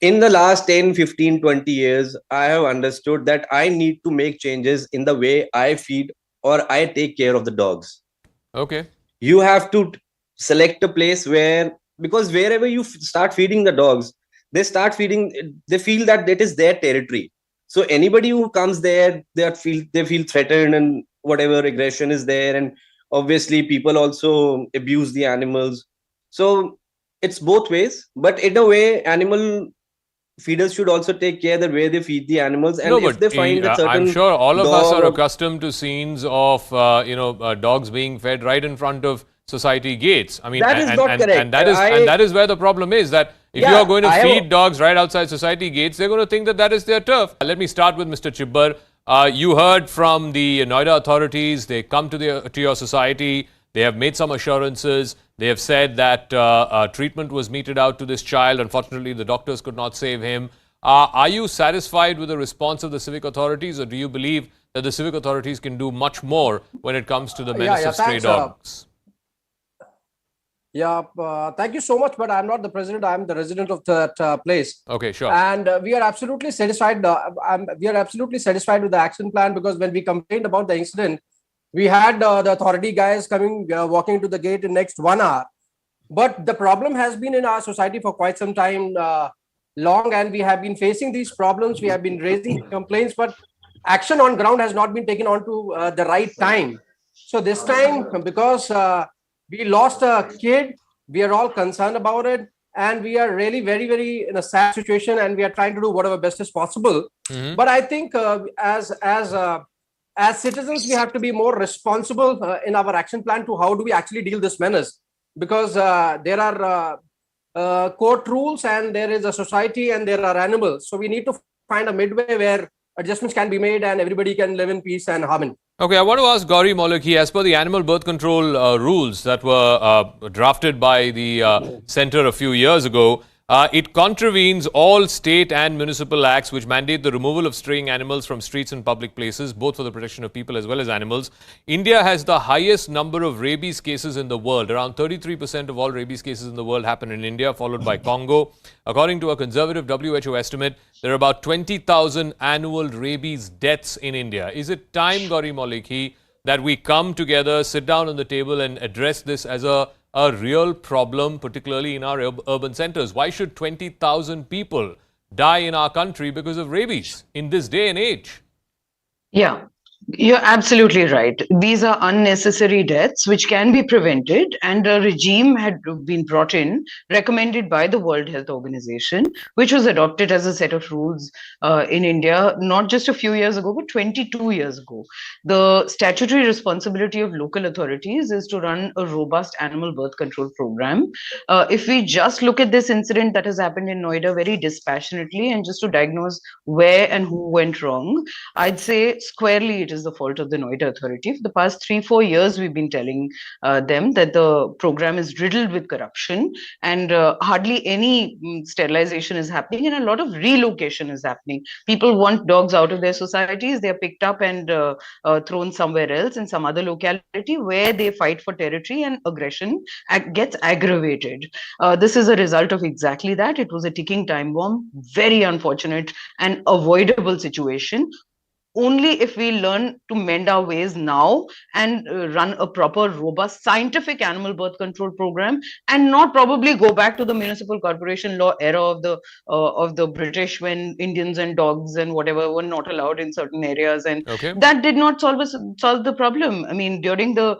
In the last 10, 15, 20 years, I have understood that I need to make changes in the way I feed or I take care of the dogs. Okay. You have to select a place where, because wherever you start feeding the dogs, they start feeding, they feel that that is their territory. So anybody who comes there, they feel threatened, and whatever aggression is there. And obviously people also abuse the animals. So it's both ways, but in a way, animal feeders should also take care the way they feed the animals. And no, if they find that certain I'm sure all of us are dog accustomed to scenes of dogs being fed right in front of society gates. I mean, that is not correct. And that is where the problem is, that if you are going to feed dogs right outside society gates, they're going to think that that is their turf. Let me start with Mr. Chibbar. You heard from the Noida authorities. They come to your society. They have made some assurances. They have said that treatment was meted out to this child. Unfortunately, the doctors could not save him. Are you satisfied with the response of the civic authorities, or do you believe that the civic authorities can do much more when it comes to the menace of stray dogs? Thank you so much, but I'm not the president. I'm the resident of that place. Okay, sure. And we are absolutely satisfied. We are absolutely satisfied with the action plan, because when we complained about the incident, we had the authority guys coming, walking to the gate in next 1 hour. But the problem has been in our society for quite some time long, and we have been facing these problems. We have been raising complaints, but action on ground has not been taken on to the right time. So this time, because we lost a kid, we are all concerned about it, and we are really very, very in a sad situation, and we are trying to do whatever best is possible. But I think as citizens, we have to be more responsible in our action plan to how do we actually deal this menace, because there are court rules, and there is a society, and there are animals. So we need to find a midway where adjustments can be made and everybody can live in peace and harmony. Okay, I want to ask Gauri Molekhi, as per the animal birth control rules that were drafted by the centre a few years ago, it contravenes all state and municipal acts which mandate the removal of straying animals from streets and public places, both for the protection of people as well as animals. India has the highest number of rabies cases in the world. Around 33% of all rabies cases in the world happen in India, followed by Congo. According to a conservative WHO estimate, there are about 20,000 annual rabies deaths in India. Is it time, Gauri Molekhi, that we come together, sit down on the table and address this as a real problem, particularly in our urban centers? Why should 20,000 people die in our country because of rabies in this day and age? Yeah, you're absolutely right. These are unnecessary deaths which can be prevented, and a regime had been brought in, recommended by the World Health Organization, which was adopted as a set of rules in India, not just a few years ago, but 22 years ago. The statutory responsibility of local authorities is to run a robust animal birth control program. If we just look at this incident that has happened in Noida very dispassionately and just to diagnose where and who went wrong, I'd say squarely it is the fault of the Noida authority. For the past 3-4 years, we've been telling them that the program is riddled with corruption, and hardly any sterilization is happening, and a lot of relocation is happening. People want dogs out of their societies. They're picked up and thrown somewhere else in some other locality where they fight for territory, and aggression gets aggravated. This is a result of exactly that. It was a ticking time bomb, very unfortunate and avoidable situation. only if we learn to mend our ways now and run a proper, robust, scientific animal birth control program, and not probably go back to the municipal corporation law era of the British, when Indians and dogs and whatever were not allowed in certain areas, and Okay. that did not solve the problem. I mean, during the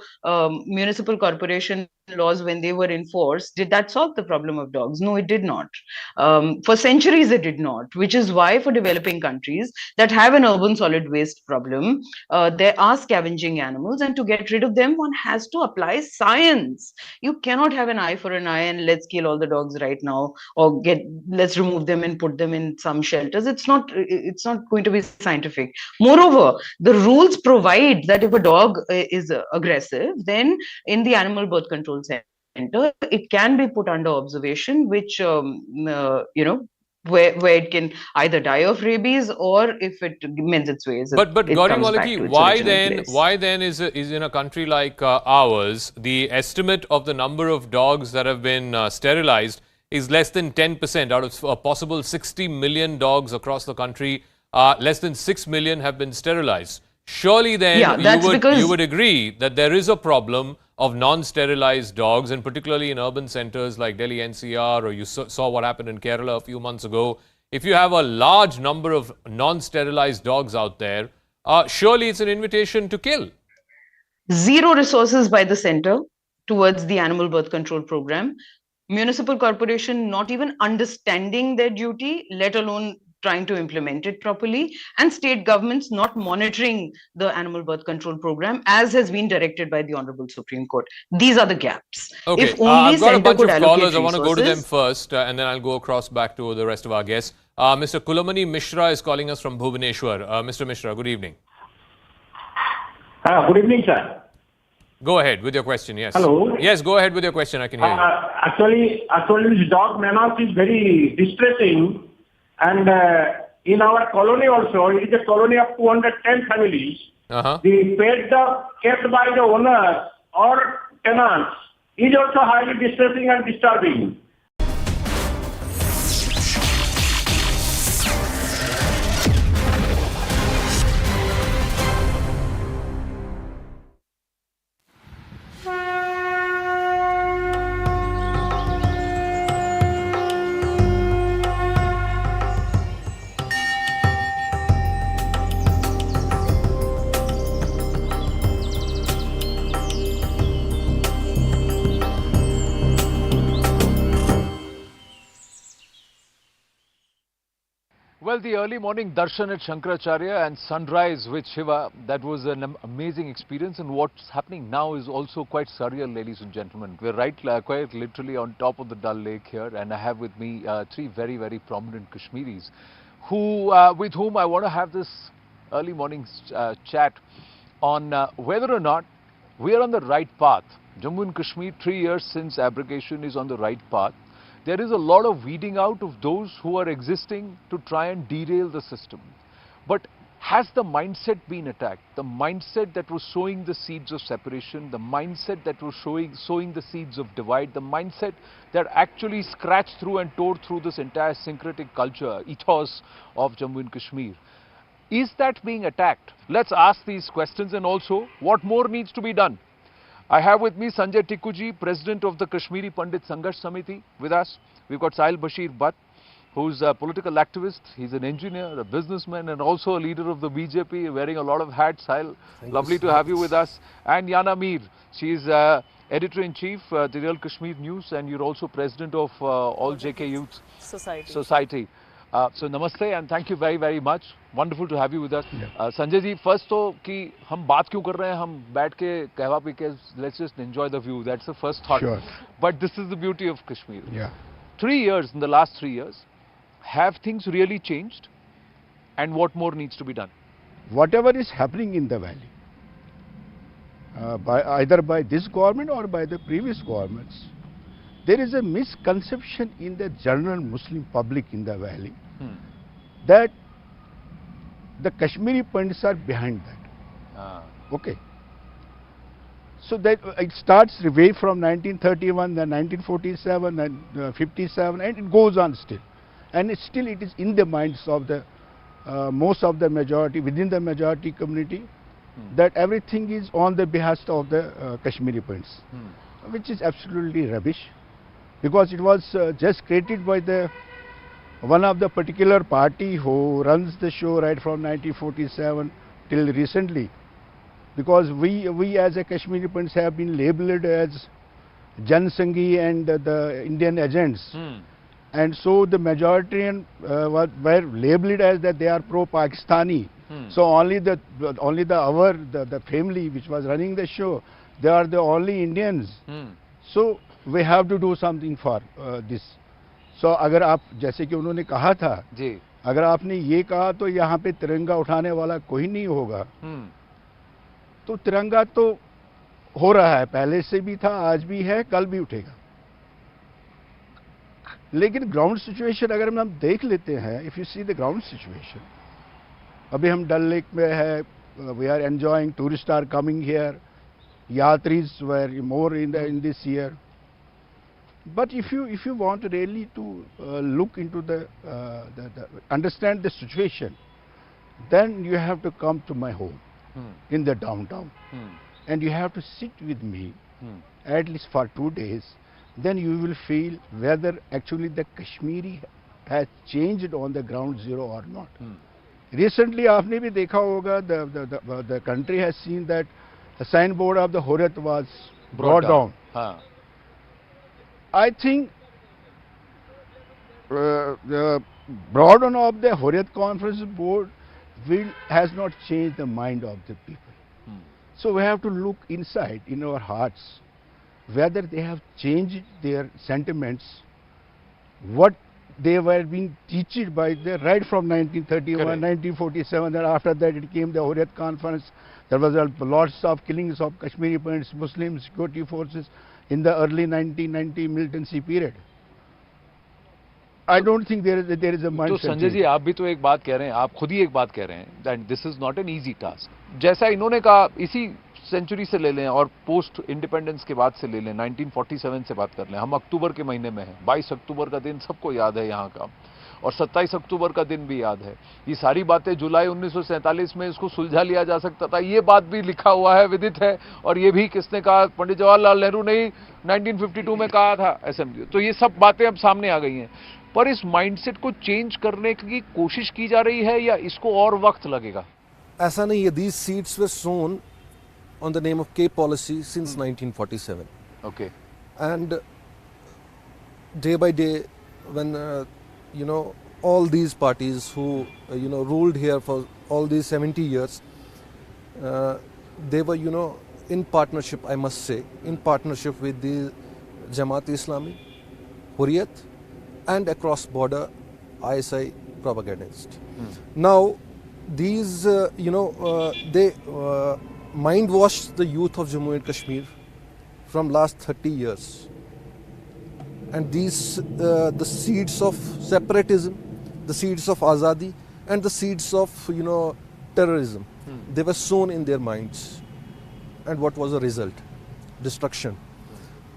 municipal corporation laws, when they were enforced, did that solve the problem of dogs? No, it did not. For centuries, it did not, which is why for developing countries that have an urban solid waste problem, there are scavenging animals, and to get rid of them, one has to apply science. You cannot have an eye for an eye and let's kill all the dogs right now, or let's remove them and put them in some shelters. It's not going to be scientific. Moreover, the rules provide that if a dog is aggressive, then in the animal birth control center, it can be put under observation, which where it can either die of rabies, or if it mends its ways, But it Gauri comes back Malaki, to its original place. why then is in a country like ours, the estimate of the number of dogs that have been sterilized is less than 10% out of a possible 60 million dogs across the country? Less than 6 million have been sterilized. Surely then you would agree that there is a problem of non-sterilized dogs, and particularly in urban centers like Delhi NCR, or you saw what happened in Kerala a few months ago. If you have a large number of non-sterilized dogs out there, surely it's an invitation to kill. Zero resources by the center towards the animal birth control program. Municipal corporation not even understanding their duty, let alone trying to implement it properly, and state governments not monitoring the animal birth control program as has been directed by the Honorable Supreme Court. These are the gaps. Okay, If only I've got a bunch of callers. Resources, I want to go to them first, and then I'll go across back to the rest of our guests. Mr. Kulamani Mishra is calling us from Bhubaneswar. Mr. Mishra, good evening. Good evening, sir. Go ahead with your question, yes. Hello. Yes, go ahead with your question, I can hear you. Actually, this dog menace is very distressing. And in our colony also, it is a colony of 210 families. The pet dog kept by the owners or tenants is also highly distressing and disturbing. Well, the early morning darshan at Shankaracharya and sunrise with Shiva, that was an amazing experience. And what's happening now is also quite surreal, ladies and gentlemen. We're quite literally on top of the Dal Lake here, and I have with me three very, very prominent Kashmiris with whom I want to have this early morning chat on whether or not we are on the right path. Jammu and Kashmir, 3 years since abrogation, is on the right path. There is a lot of weeding out of those who are existing to try and derail the system. But has the mindset been attacked? The mindset that was sowing the seeds of separation, the mindset that was sowing the seeds of divide, the mindset that actually scratched through and tore through this entire syncretic culture, ethos of Jammu and Kashmir. Is that being attacked? Let's ask these questions, and also what more needs to be done. I have with me Sanjay Tikkuji, President of the Kashmiri Pandit Sangharsh Samiti with us. We've got Sahil Bashir Butt, who's a political activist. He's an engineer, a businessman, and also a leader of the BJP, wearing a lot of hats. Sahil, lovely to have you with us. And Yana Mir, she's Editor-in-Chief, the Real Kashmir News, and you're also President of All JK Youth Society. So namaste and thank you very, very much. Wonderful to have you with us. Sanjay ji, first तो कि हम बात क्यों कर रहे हैं, हम बैठ के कहवा पी के let's just enjoy the view. That's the first thought. Sure. But this is the beauty of Kashmir. Yeah. 3 years, in the last 3 years, have things really changed? And what more needs to be done? Whatever is happening in the valley, either by this government or by the previous governments, there is a misconception in the general Muslim public in the valley that the Kashmiri Pandits are behind that. Okay. So that it starts way from 1931, then 1947, and 57, and it goes on still. And it is in the minds of the most of the majority, within the majority community, that everything is on the behest of the Kashmiri points, which is absolutely rubbish, because it was just created by the one of the particular party who runs the show right from 1947 till recently, because we as a Kashmiri points have been labeled as Jansanghi and the Indian agents. And so the majority were labeled as that they are pro-Pakistani. So only the family which was running the show, they are the only Indians. So we have to do something for this. So अगर आप जैसे कि उन्होंने कहा था जी, अगर आपने ये कहा तो यहाँ पे तिरंगा उठाने वाला कोई नहीं होगा, तो तिरंगा तो हो रहा है, पहले से भी था, आज भी है, कल भी उठेगा। लेकिन ग्राउंड सिचुएशन अगर हम देख लेते हैं, if you see the ground situation, अभी हम डल लेक में है, we are enjoying, tourist are coming here, यात्रीज were more in this year. But if you want really to look into the understand the situation, then you have to come to my home in the downtown, and you have to sit with me at least for 2 days. Then you will feel whether actually the Kashmiri has changed on the ground zero or not. Recently, आपने भी देखा होगा, the country has seen that the signboard of the Hurriyat was brought down. I think the brought down of the Hurriyat Conference Board has not changed the mind of the people. So we have to look inside in our hearts whether they have changed their sentiments, what they were being taught by the right from 1931, correct, 1947, and after that it came the Hurriyat Conference. There was lots of killings of Kashmiri points, Muslim security forces in the early 1990 militancy period. I don't think there is a mindset. तो संजय जी, आप भी तो एक बात कह रहे हैं, आप खुद ही एक बात कह रहे हैं that this is not an easy task. जैसा इन्होंने कहा, इसी सेंचुरी से ले लें और पोस्ट इंडिपेंडेंस के बाद से ले लें, 1947 से बात कर लें, हम अक्टूबर के महीने में हैं, 22 अक्टूबर का दिन सबको याद है यहाँ का, और 27 अक्टूबर का दिन भी याद है। ये सारी बातें जुलाई 1947 में इसको सुलझा लिया जा सकता था, ये बात भी लिखा हुआ है, विदित है, और ये भी किसने कहा, पंडित जवाहरलाल नेहरू ने 1952 में कहा था असेंबली। तो ये सब बातें अब सामने आ गई हैं, पर इस माइंडसेट को चेंज करने की कोशिश की जा रही है या इसको और वक्त लगेगा? ऐसा नहीं है, these seats were sown on the name of K policy since 1947. Okay. And day by day, when all these parties who ruled here for all these 70 years, they were in partnership, I must say, in partnership with the Jamaat-e-Islami, Hurriyat, and across border ISI propagandists. Now these they mind washed the youth of Jammu and Kashmir from last 30 years, and these the seeds of separatism, the seeds of azadi, and the seeds of terrorism, they were sown in their minds. And what was the result? Destruction.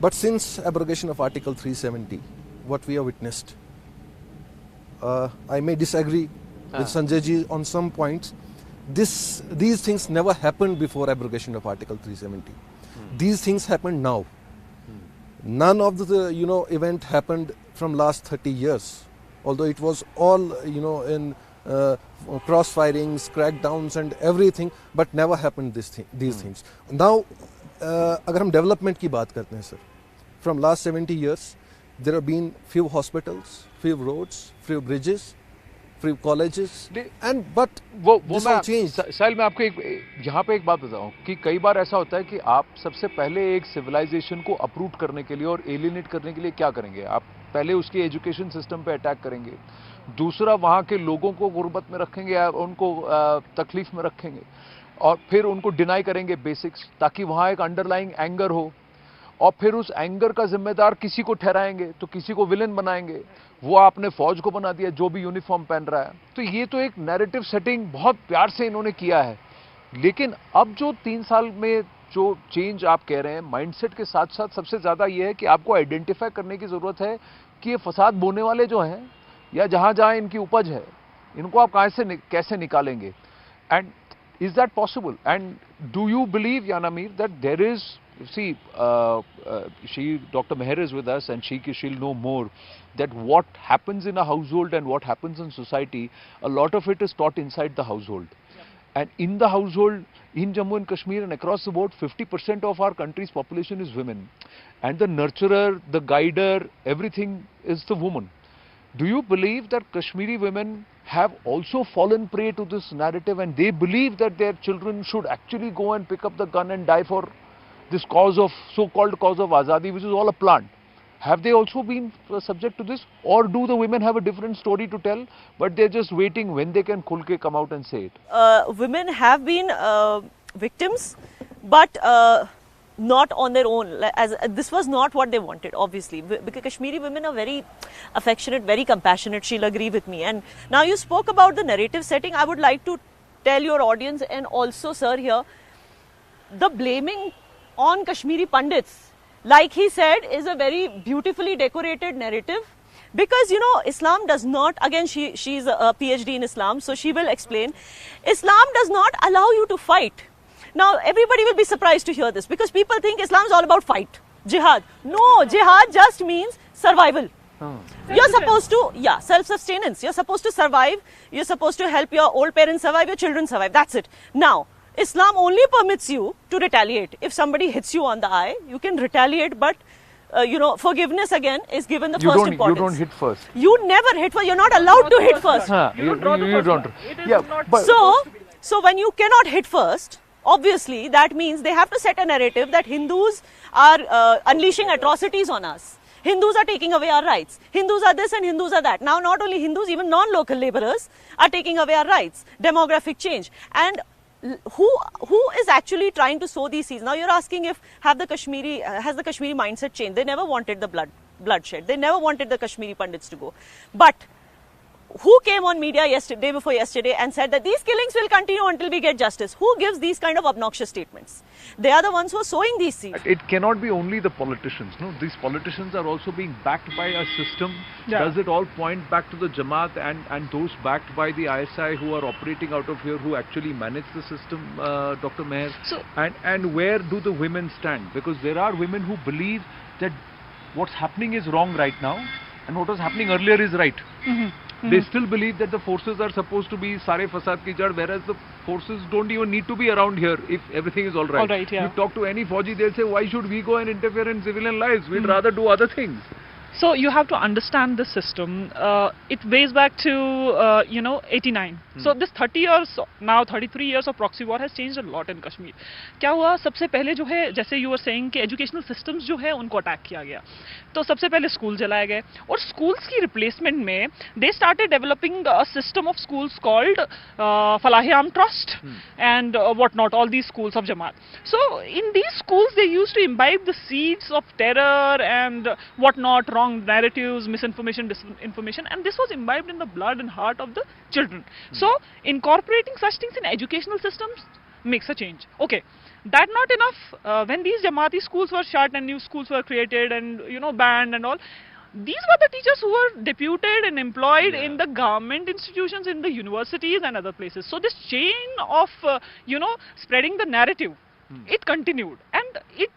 But since abrogation of Article 370, what we have witnessed, I may disagree with Sanjay ji on some points. These things never happened before abrogation of Article 370. These things happened now. None of the event happened from last 30 years, although it was all in crossfirings, crackdowns and everything, but never happened these things. Now, अगर हम development की बात करते हैं sir, from last 70 years, there have been few hospitals, few roads, few bridges, few colleges, and but this all changed. साहिल, मैं आपको यहाँ पे एक बात बताऊँ कि कई बार ऐसा होता है कि आप सबसे पहले एक सिविलाइजेशन को अप्रूव करने के लिए और एलिनेट करने के लिए क्या करेंगे? आप पहले उसके एजुकेशन सिस्टम पे अटैक करेंगे, दूसरा वहाँ के लोगों को गुर्बत में रखेंगे या उनको तकलीफ में रखेंगे, और फिर उनको डिनाई करेंगे बेसिक्स, ताकि वहाँ एक अंडरलाइंग एंगर हो, और फिर उस एंगर का जिम्मेदार किसी को ठहराएंगे, तो किसी को विलेन बनाएंगे। वो आपने फौज को बना दिया जो भी यूनिफॉर्म पहन रहा है। तो ये तो एक नैरेटिव सेटिंग बहुत प्यार से इन्होंने किया है, लेकिन अब जो 3 साल में जो चेंज आप कह रहे हैं, माइंडसेट के साथ साथ सबसे ज़्यादा ये है कि आपको आइडेंटिफाई करने की ज़रूरत है कि ये फसाद बोने वाले जो हैं या जहाँ जहाँ इनकी उपज है, इनको आप कैसे निकालेंगे? And is that possible? And do you believe, Yanamir, that there is, see, Dr. Meher is with us, and she'll know more, that what happens in a household and what happens in society, a lot of it is taught inside the household. And in the household, in Jammu and Kashmir and across the board, 50% of our country's population is women. And the nurturer, the guider, everything is the woman. Do you believe that Kashmiri women have also fallen prey to this narrative, and they believe that their children should actually go and pick up the gun and die for this cause of, so-called cause of Azadi, which is all a plant? Have they also been subject to this, or do the women have a different story to tell, but they're just waiting when they can khulke come out and say it? Women have been victims, but not on their own. As this was not what they wanted, obviously, because Kashmiri women are very affectionate, very compassionate. She'll agree with me. And now you spoke about the narrative setting. I would like to tell your audience, and also sir here, the blaming on Kashmiri Pandits, like he said, is a very beautifully decorated narrative. Because, you know, Islam does not, again, she's a PhD in Islam, so she will explain. Islam does not allow you to fight. Now, everybody will be surprised to hear this, because people think Islam is all about fight, jihad. No, jihad just means survival. You're supposed to, self-sustenance. You're supposed to survive. You're supposed to help your old parents survive, your children survive. That's it. Now, Islam only permits you to retaliate. If somebody hits you on the eye, you can retaliate, but you know, forgiveness again is given the first importance. You don't hit first. You never hit first. You're not allowed to hit first. You don't. So when you cannot hit first, obviously that means they have to set a narrative that Hindus are unleashing atrocities on us. Hindus are taking away our rights. Hindus are this and Hindus are that. Now not only Hindus, even non-local laborers are taking away our rights. Demographic change. And who is actually trying to sow these seeds? Now you're asking if has the Kashmiri mindset changed? They never wanted the bloodshed. They never wanted the Kashmiri Pandits to go. But who came on media day before yesterday and said that these killings will continue until we get justice? Who gives these kind of obnoxious statements? They are the ones who are sowing these seeds. It cannot be only the politicians. No, these politicians are also being backed by a system. Yeah. Does it all point back to the Jamaat and those backed by the ISI who are operating out of here, who actually manage the system, Dr. Meher? So, and where do the women stand? Because there are women who believe that what's happening is wrong right now, and what was happening earlier is right. They still believe that the forces are supposed to be sare fasad ki jad, whereas the forces don't even need to be around here if everything is all right. You talk to any Fauji, they'll say, why should we go and interfere in civilian lives? We'd rather do other things. So you have to understand the system. It weighs back to, 89. So this 30 years, now 33 years of proxy war has changed a lot in Kashmir. क्या हुआ? सबसे पहले जो है, जैसे you were saying कि educational systems जो है उनको attack किया गया. तो सबसे पहले schools जलाए गए और schools की replacement में they started developing a system of schools called Falahi-Am Trust and whatnot, all these schools of Jamaat. So in these schools they used to imbibe the seeds of terror and whatnot, wrong narratives, misinformation, disinformation, and this was imbibed in the blood and heart of the children. So incorporating such things in educational systems makes a change. Okay, that not enough. When these Jamaati schools were shut and new schools were created and banned and all, these were the teachers who were deputed and employed in the government institutions, in the universities and other places. So this chain of spreading the narrative, it continued, and it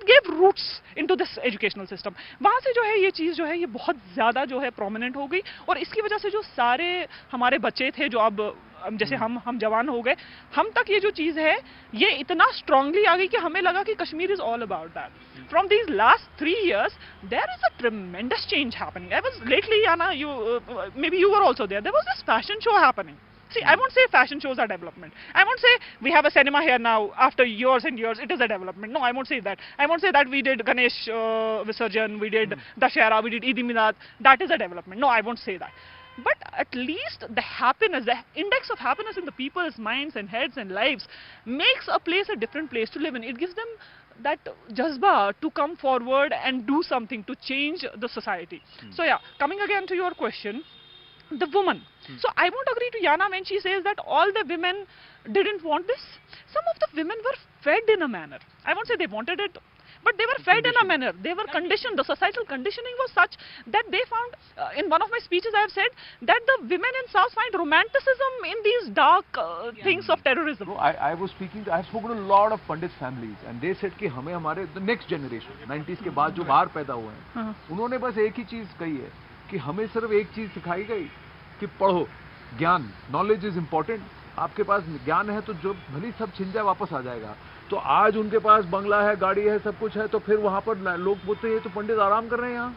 gave roots into this educational system. वहाँ से जो है ये चीज़ जो है ये बहुत ज़्यादा जो है prominent हो गई और इसकी वजह से जो सारे हमारे बच्चे थे जो अब जैसे हम जवान हो गए, हम तक ये जो चीज़ है ये इतना strongly आ गई कि हमें लगा कि Kashmir is all about that. From these last 3 years, there is a tremendous change happening. I was lately, Yana, maybe you were also there. There was this fashion show happening. See, I won't say fashion shows are development. I won't say we have a cinema here now after years and years, it is a development. No, I won't say that. I won't say that we did Ganesh Visarjan, we did Dashera, we did Eid Milad. That is a development. No, I won't say that. But at least the happiness, the index of happiness in the people's minds and heads and lives makes a place a different place to live in. It gives them that jazba to come forward and do something to change the society. So yeah, coming again to your question, the woman. So I won't agree to Yana when she says that all the women didn't want this. Some of the women were fed in a manner. I won't say they wanted it. but they were fed in a manner, they were conditioned, the societal conditioning was such that they found, in one of my speeches I have said, that the women in South find romanticism in these dark things of terrorism. I was speaking, I have spoken to a lot of Pandit families and they said कि हमें हमारे the next generation, 90s के बाद जो बाहर पैदा हुए हैं, उन्होंने बस एक ही चीज कही है कि हमें सिर्फ एक चीज सिखाई गई कि पढ़ो, ज्ञान, knowledge is important. आपके पास ज्ञान है तो जो भली सब छिन जाए वापस आ जाएगा. तो आज उनके पास बंगला है, गाड़ी है, सब कुछ है, तो फिर वहां पर लोग बोलते हैं तो पंडित आराम कर रहे हैं यहाँ,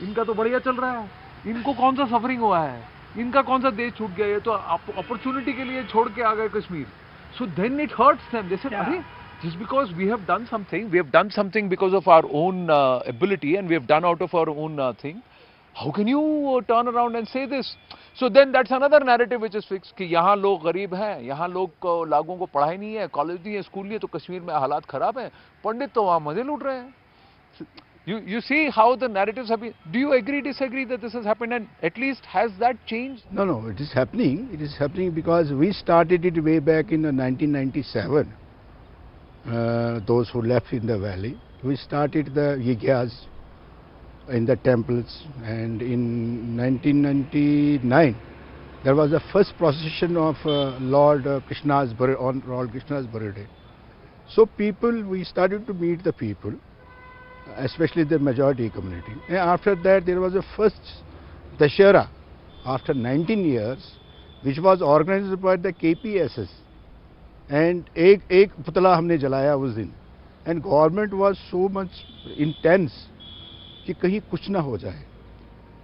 इनका तो बढ़िया चल रहा है, इनको कौन सा सफरिंग हुआ है, इनका कौन सा देश छूट गया, ये तो अपॉर्चुनिटी के लिए छोड़ के आ गए Kashmir. So then it hurts them. They said, "Arey, just because we have done something because of our own ability and we have done out of our own thing. How can you turn around and say this?" So then that's another narrative which is fixed कि यहाँ लोग गरीब हैं, यहाँ लोगों को पढ़ाई नहीं है, कॉलेज नहीं है, स्कूल नहीं है, तो कश्मीर में हालात खराब हैं, पंडित तो वहाँ मजे लूट रहे हैं. You see how the narratives have been. Do you agree, disagree that this has happened, and at least has that changed? No, it is happening. It is happening because we started it way back in 1997. Those who left in the valley, we started the yajnas in the temples, and in 1999 there was the first procession of Lord Krishna's birthday. So we started to meet the people, especially the majority community. And after that there was a first Dashera after 19 years, which was organized by the KPSS, and एक पुतला हमने जलाया उस दिन, and government was so much intense कि कहीं कुछ ना हो जाए.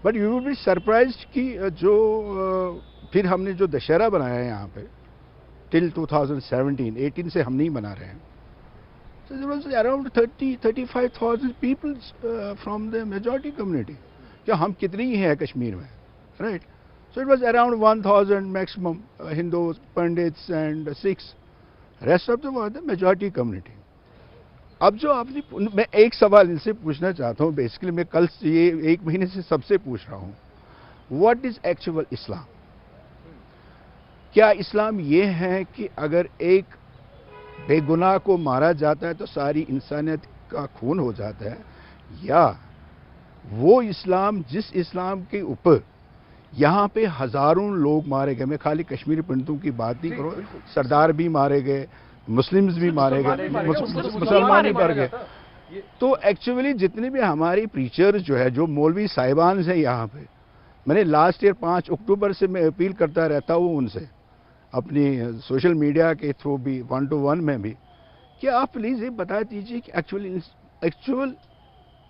But you will be surprised कि जो फिर हमने जो दशहरा बनाया है यहाँ पे till 2017-18 से हम नहीं बना रहे हैं. So there was around 30-35,000 people from the majority community. क्या हम कितने ही हैं कश्मीर में, right? So it was around 1,000 maximum Hindus, Pandits and Sikhs. Rest of them were the majority community. अब जो आपने, मैं एक सवाल इनसे पूछना चाहता हूँ, बेसिकली मैं कल से ये एक महीने से सबसे पूछ रहा हूँ, व्हाट इज एक्चुअल इस्लाम? क्या इस्लाम ये है कि अगर एक बेगुनाह को मारा जाता है तो सारी इंसानियत का खून हो जाता है, या वो इस्लाम जिस इस्लाम के ऊपर यहाँ पे हजारों लोग मारे गए, मैं खाली कश्मीरी पंडितों की बात नहीं करूँ, सरदार भी मारे गए, मुस्लिम्स भी मारे गए, मुसलमान भी मर गए, तो एक्चुअली जितने भी हमारी प्रीचर्स जो है, जो मौलवी साहिबान हैं यहाँ पे, मैंने लास्ट ईयर 5 अक्टूबर से मैं अपील करता रहता हूँ उनसे अपनी सोशल मीडिया के थ्रू भी, 1-to-1 में भी, कि आप प्लीज ये बता दीजिए कि एक्चुअल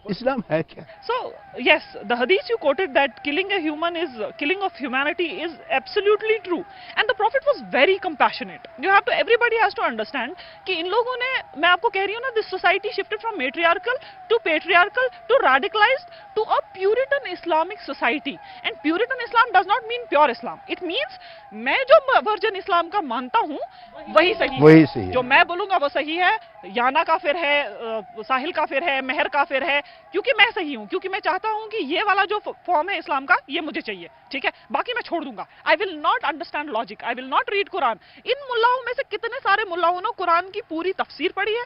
Islam है क्या? So yes, the hadith you quoted that killing a human is killing of humanity is absolutely true, and the Prophet was very compassionate. Everybody has to understand कि इन लोगों ने, मैं आपको कह रही हूँ ना, this society shifted from matriarchal to patriarchal to radicalized to a Puritan Islamic society, and Puritan Islam does not mean pure Islam. It means मैं जो वर्जन इस्लाम का मानता हूँ वही सही है, जो मैं बोलूँगा वो सही है, याना काफिर है, साहिल काफिर है, मेहर काफिर है, क्योंकि मैं सही हूं, क्योंकि मैं चाहता हूं कि ये वाला जो फॉर्म है इस्लाम का ये मुझे चाहिए, ठीक है, बाकी मैं छोड़ दूंगा. I will not understand logic, I will not read Quran. इन मुल्लाओं में से कितने सारे मुल्लाओं ने कुरान की पूरी तफसीर पढ़ी है?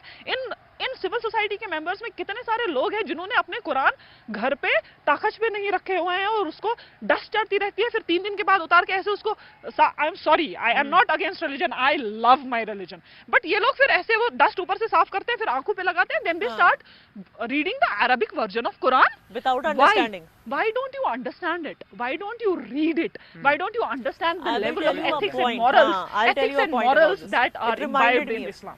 इन सिविल सोसाइटी के मेंबर्स में कितने सारे लोग हैं जिन्होंने अपने कुरान घर पे ताकच पे नहीं रखे हुए हैं और उसको डस्ट चढ़ती रहती है, फिर 3 दिन के बाद उतार के ऐसे उसको, I am sorry, I am not against religion, I love my religion, but ये लोग फिर ऐसे वो डस्ट ऊपर से साफ करते हैं, फिर आंखों पे लगाते हैं, then they start reading the Arabic version of Quran without understanding. Why don't you understand it? Why don't you read it? Why don't you understand the level of ethics and morals, that are imbibed in Islam?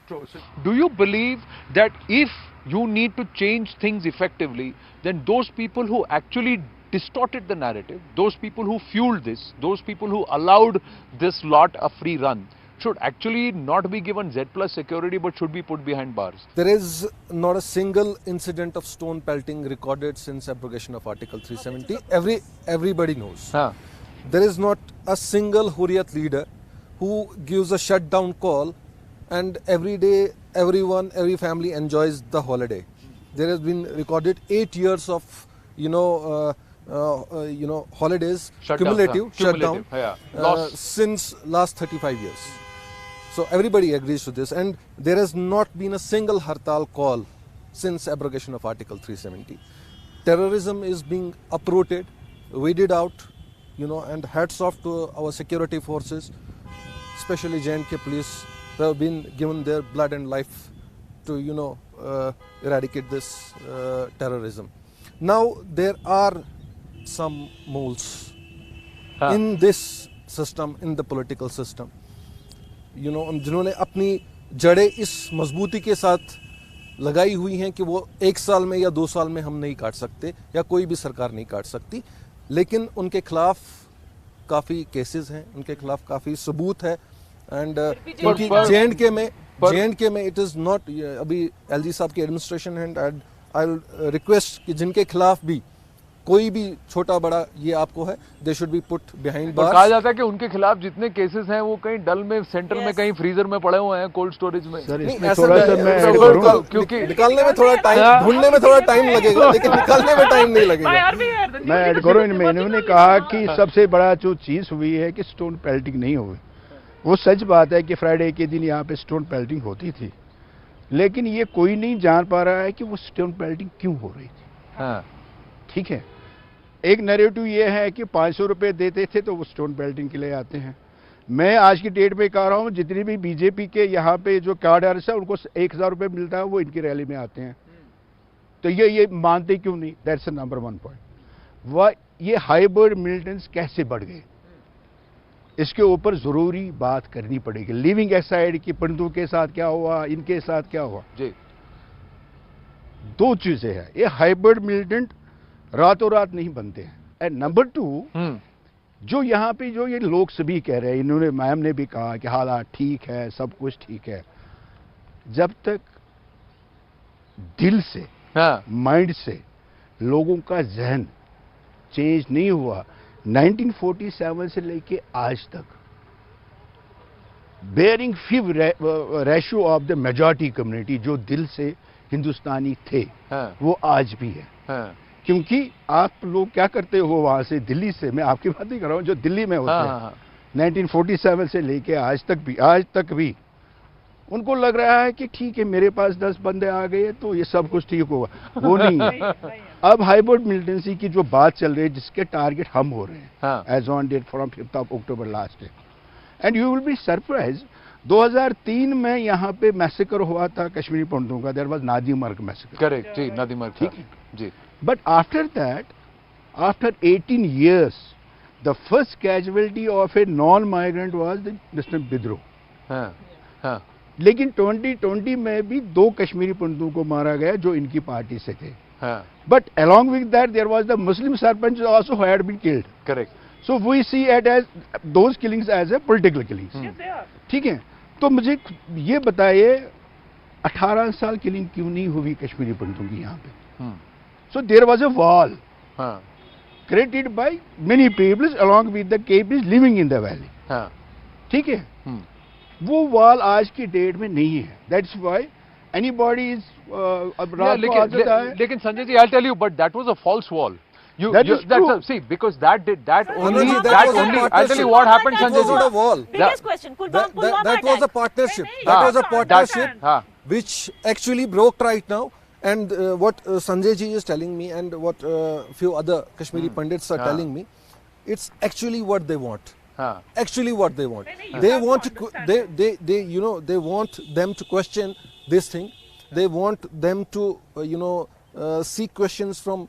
Do you believe that if you need to change things effectively, then those people who actually distorted the narrative, those people who fueled this, those people who allowed this lot a free run, should actually not be given Z+ security but should be put behind bars? There is not a single incident of stone pelting recorded since abrogation of Article 370. Everybody knows. There is not a single Hurriyat leader who gives a shutdown call and every day every family enjoys the holiday. There has been recorded 8 years of holidays, cumulative shutdown since last 35 years. So everybody agrees to this, and there has not been a single hartal call since abrogation of Article 370. Terrorism is being uprooted, weeded out, and hats off to our security forces, especially J&K police, who have been given their blood and life to, eradicate this terrorism. Now, there are some moles in this system, in the political system, जिन्होंने अपनी जड़ें इस मजबूती के साथ लगाई हुई हैं कि वो 1 साल में या 2 साल में हम नहीं काट सकते या कोई भी सरकार नहीं काट सकती, लेकिन उनके खिलाफ काफ़ी केसेस हैं, उनके खिलाफ काफ़ी सबूत है एंड क्योंकि J&K में इट इज़ नॉट, अभी एलजी साहब की एडमिनिस्ट्रेशन है एंड आई विल रिक्वेस्ट कि जिनके खिलाफ भी कोई भी छोटा बड़ा ये आपको है, they should be put behind bars. कहा जाता है कि उनके खिलाफ जितने केसेस हैं वो कहीं डल में, सेंटर में, कहीं फ्रीजर में पड़े हुए हैं, कोल्ड स्टोरेज में। सर इसमें थोड़ा सा मैं क्योंकि निकालने में थोड़ा टाइम, ढूंढने में थोड़ा टाइम लगेगा, लेकिन निकालने में टाइम नहीं लगेगा। मैं ऐड करूं इनमें, इन्होंने कहा कि सबसे बड़ा जो चीज हुई है कि स्टोन पेल्टिंग नहीं हुई। वो सच बात है कि फ्राइडे के दिन यहाँ पे स्टोन पेल्टिंग होती थी, लेकिन ये कोई नहीं जान पा रहा है कि वो स्टोन पेल्टिंग क्यों हो रही थी। ठीक है, एक नैरेटिव ये है कि 500 रुपए देते थे तो वो स्टोन पेल्टिंग के लिए आते हैं। मैं आज की डेट में कह रहा हूँ जितनी भी बीजेपी के यहाँ पे जो कार्डर्स है उनको 1000 रुपए मिलता है, वो इनकी रैली में आते हैं। तो ये मानते क्यों नहीं? That's number 1 point. वह ये हाइब्रिड मिलिटेंट्स कैसे बढ़ गए, इसके ऊपर जरूरी बात करनी पड़ेगी। लिविंग असाइड कि पंडितों के साथ क्या हुआ, इनके साथ क्या हुआ जी, 2 चीजें हैं। ये हाइब्रिड मिलिटेंट रातों रात नहीं बनते हैं। एंड नंबर 2, जो यहाँ पे जो ये लोग सभी कह रहे हैं, इन्होंने, मैम ने भी कहा कि हालात ठीक है, सब कुछ ठीक है, जब तक दिल से, माइंड से लोगों का जहन चेंज नहीं हुआ, 1947 से लेके आज तक bearing five ratio of the majority community जो दिल से हिंदुस्तानी थे वो आज भी है। क्योंकि आप लोग क्या करते हो वहां से, दिल्ली से, मैं आपकी बात नहीं कर रहा हूं, जो दिल्ली में होते हैं 1947 से लेके आज तक भी उनको लग रहा है कि ठीक है मेरे पास 10 बंदे आ गए तो ये सब कुछ ठीक होगा। वो नहीं है। अब हाइब्रिड मिलिटेंसी की जो बात चल रही है, जिसके टारगेट हम हो रहे हैं as on date from 5 October last day, and you will be surprise, 2003 में यहाँ पे मैसेकर हुआ था कश्मीरी पंडितों का, देयर वाज नादी मार्ग मैसेकर। करेक्ट जी, नादी मार्ग, ठीक है जी। But after that, after 18 years, the first casualty of a non-migrant was the Mr. Bidro. लेकिन 2020 में भी 2 कश्मीरी पंडितों को मारा गया जो इनकी पार्टी से थे। But along with that, there was the Muslim sarpanch also who had been killed. Correct. So we see it as those killings as a political killings. ठीक है, तो मुझे ये बताइए 18 साल किलिंग क्यों नहीं हुई कश्मीरी पंडितों की यहाँ पे? So there was a wall created by many peoples along with the KPs living in the valley. ठीक है, वो wall आज की डेट में नहीं है. That's why anybody is लेकिन Sanjay ji, I'll tell you, but that was a false wall. See, because that only. I'll tell you what happened, Sanjay ji. That was not a wall. Biggest question. That was a partnership. That was a partnership which actually broke right now. And what Sanjay ji is telling me, and what few other Kashmiri Pandits are telling me, it's actually what they want. Actually, what they want. They want to. They want them to question this thing. They want them to, seek questions from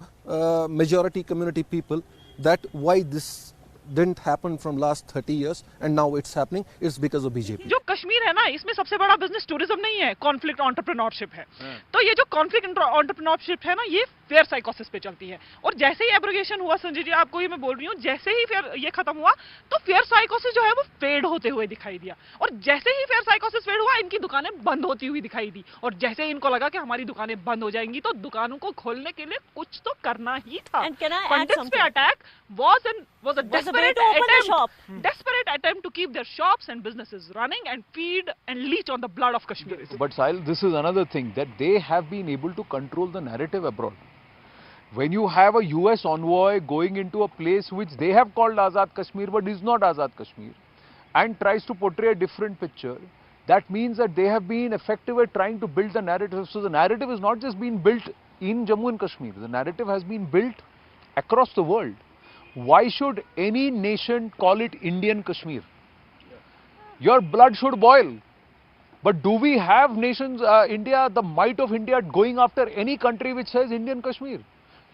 majority community people that why this didn't happen from last 30 years and now it's happening. It's because of BJP. जो कश्मीर है ना, इसमें सबसे बड़ा business tourism नहीं है, conflict entrepreneurship है। तो ये जो कॉन्फ्लिक्ट एंटरप्रेन्योरशिप है ना, ये फेयर साइकोसिस पे चलती है। और जैसे ही एब्रोगेशन हुआ, संजय जी आपको ही मैं बोल रही हूँ, जैसे ही ये खत्म हुआ तो फेयर साइकोसिस जो है वो फेड होते हुए दिखाई दिया। और जैसे ही फेयर साइकोसिस फेड हुआ, इनकी दुकानें बंद होती हुई दिखाई दी। और जैसे ही इनको लगा कि हमारी दुकानें बंद हो जाएंगी तो दुकानों को खोलने के लिए कुछ तो करना ही था। पंडित्स पे attack was a desperate attempt to keep their shops and businesses running and feed and leech on the blood of Kashmiris. But Sahil, this is another thing, that they have been able to control the narrative abroad. When you have a US envoy going into a place which they have called Azad Kashmir but is not Azad Kashmir and tries to portray a different picture, that means that they have been effective at trying to build the narrative. So the narrative is not just being built in Jammu and Kashmir. The narrative has been built across the world. Why should any nation call it Indian Kashmir? Your blood should boil. But do we have nations, India, the might of India going after any country which says Indian Kashmir?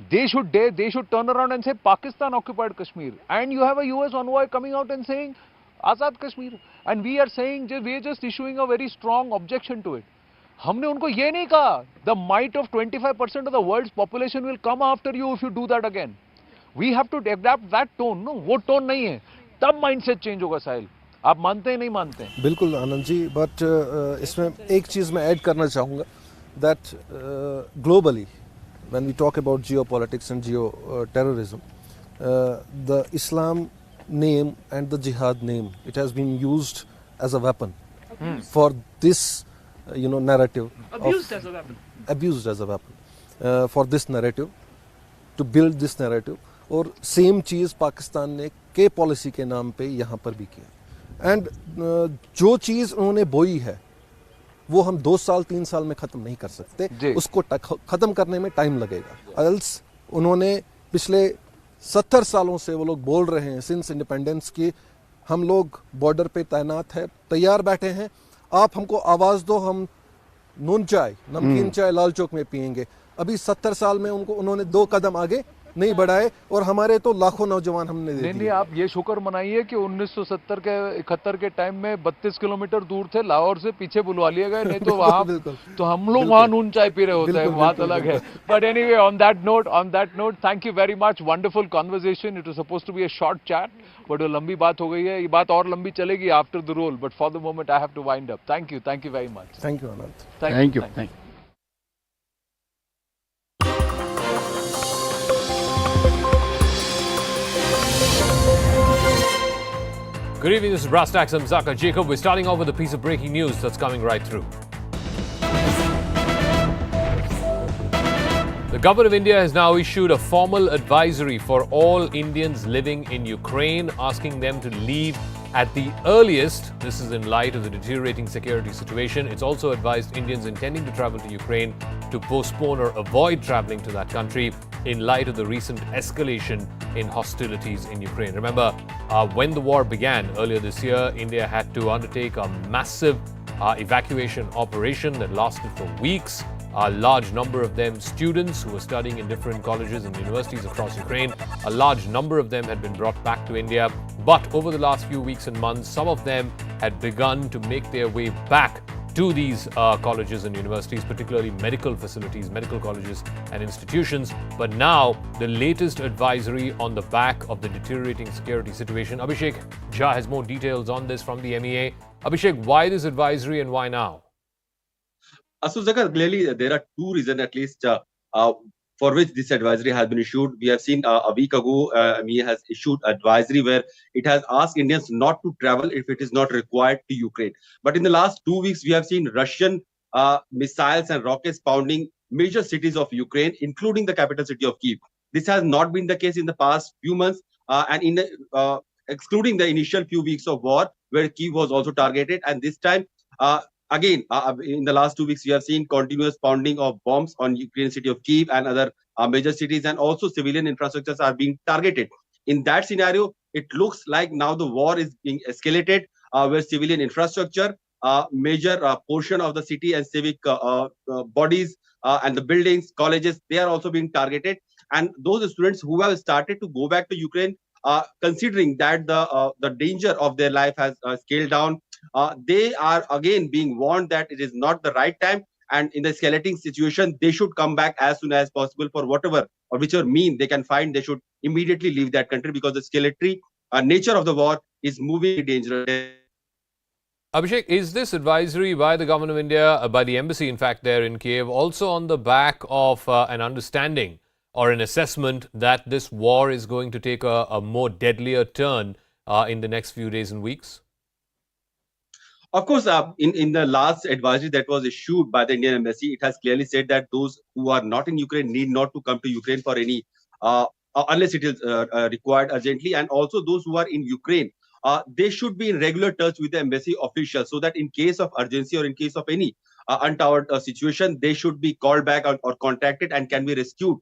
They should dare, they should turn around and say Pakistan occupied Kashmir. And you have a US envoy coming out and saying Azad Kashmir. And we are saying, we are just issuing a very strong objection to it. हमने उनको ये नहीं कहा, the might of 25% of the world's population will come after you if you do that again. We have to adapt that tone, no? वो tone नहीं है, तब mindset change होगा साहिल. आप मानते हैं नहीं मानते हैं? बिल्कुल आनंद जी, बट इसमें एक चीज़ मैं ऐड करना चाहूँगा that globally when we talk about geopolitics and geo-terrorism, the Islam name and the jihad name, it has been used as a weapon for this narrative. Abused as a weapon. Abused as a weapon for this narrative, to build this narrative. और same चीज़ पाकिस्तान ने के policy के नाम पे यहाँ पर भी किया. एंड जो चीज़ उन्होंने बोई है वो हम 2 साल 3 साल में ख़त्म नहीं कर सकते, उसको ख़त्म करने में टाइम लगेगा. एल्स उन्होंने पिछले 70 सालों से वो लोग बोल रहे हैं सिंस इंडिपेंडेंस की, हम लोग बॉर्डर पे तैनात है, तैयार बैठे हैं, आप हमको आवाज़ दो, हम नून चाय नमकीन चाय लाल चौक में पियेंगे. अभी 70 साल में उन्होंने 2 कदम आगे नहीं बढ़ाए और हमारे तो लाखों नौजवान हमने दे दिए. आप ये शुक्र मनाइए कि 1970 के 71 के टाइम में 32 किलोमीटर दूर थे लाहौर से, पीछे बुलवा लिए गए, नहीं तो वहाँ तो हम लोग वहाँ नून चाय पी रहे होते हैं, बात अलग है. But anyway, on that note thank you very much. Wonderful conversation. It was supposed to be a short chat, but वो लंबी बात हो गई है. ये बात और लंबी चलेगी after the roll, but for the moment I have to wind up. Thank you very much. Thank you Anand. Thank you. Good evening, this is Brass Tacks. I'm Zaka Jacob. We're starting off with a piece of breaking news that's coming right through. The government of India has now issued a formal advisory for all Indians living in Ukraine, asking them to leave at the earliest. This is in light of the deteriorating security situation. It's also advised Indians intending to travel to Ukraine to postpone or avoid traveling to that country in light of the recent escalation in hostilities in Ukraine. Remember, when the war began earlier this year, India had to undertake a massive evacuation operation that lasted for weeks. A large number of them students who were studying in different colleges and universities across Ukraine. A large number of them had been brought back to India. But over the last few weeks and months, some of them had begun to make their way back to these colleges and universities, particularly medical facilities, medical colleges and institutions. But now, the latest advisory on the back of the deteriorating security situation. Abhishek Jha has more details on this from the MEA. Abhishek, why this advisory and why now? So, Zakar, clearly there are 2 reasons at least for which this advisory has been issued. We have seen a week ago, MEA has issued advisory where it has asked Indians not to travel if it is not required to Ukraine. But in the last 2 weeks, we have seen Russian missiles and rockets pounding major cities of Ukraine, including the capital city of Kyiv. This has not been the case in the past few months, and in the, excluding the initial few weeks of war, where Kyiv was also targeted. And this time, again, in the last 2 weeks, we have seen continuous pounding of bombs on Ukraine city of Kyiv and other major cities, and also civilian infrastructures are being targeted. In that scenario, it looks like now the war is being escalated, where civilian infrastructure, major portion of the city and civic bodies and the buildings, colleges, they are also being targeted. And those students who have started to go back to Ukraine, considering that the danger of their life has scaled down, they are again being warned that it is not the right time, and in the escalating situation, they should come back as soon as possible for whatever or whichever mean they can find. They should immediately leave that country because the escalatory nature of the war is moving dangerous. Abhishek, is this advisory by the government of India, by the embassy in fact there in Kiev, also on the back of an understanding or an assessment that this war is going to take a more deadlier turn in the next few days and weeks? Of course, in the last advisory that was issued by the Indian embassy, it has clearly said that those who are not in Ukraine need not to come to Ukraine for any, unless it is required urgently. And also those who are in Ukraine they should be in regular touch with the embassy officials so that in case of urgency or in case of any untoward situation, they should be called back or contacted and can be rescued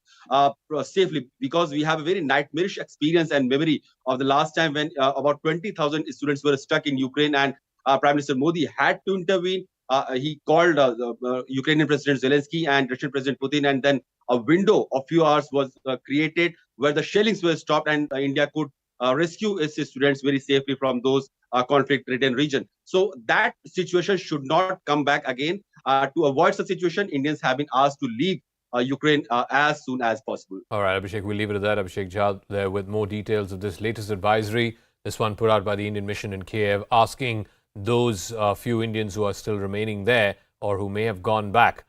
safely, because we have a very nightmarish experience and memory of the last time when about 20,000 students were stuck in Ukraine, and Prime Minister Modi had to intervene. He called Ukrainian President Zelensky and Russian President Putin, and then a window of few hours was created where the shellings were stopped and India could rescue its students very safely from those conflict-ridden region. So that situation should not come back again. To avoid such situation, Indians have been asked to leave Ukraine as soon as possible. All right, Abhishek, we'll leave it at that. Abhishek Jha there with more details of this latest advisory. This one put out by the Indian mission in Kiev, asking those few Indians who are still remaining there or who may have gone back,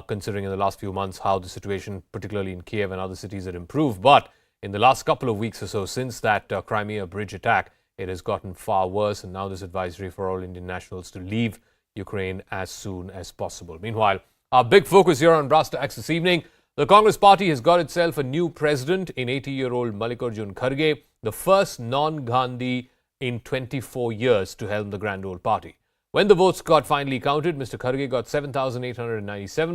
considering in the last few months how the situation, particularly in Kiev and other cities, had improved. But in the last couple of weeks or so, since that Crimea bridge attack, it has gotten far worse. And now this advisory for all Indian nationals to leave Ukraine as soon as possible. Meanwhile, our big focus here on Brass Tacks this evening, the Congress party has got itself a new president in 80-year-old Mallikarjun Kharge, the first non-Gandhi in 24 years to helm the grand old party. When the votes got finally counted, Mr. Kharge got 7,897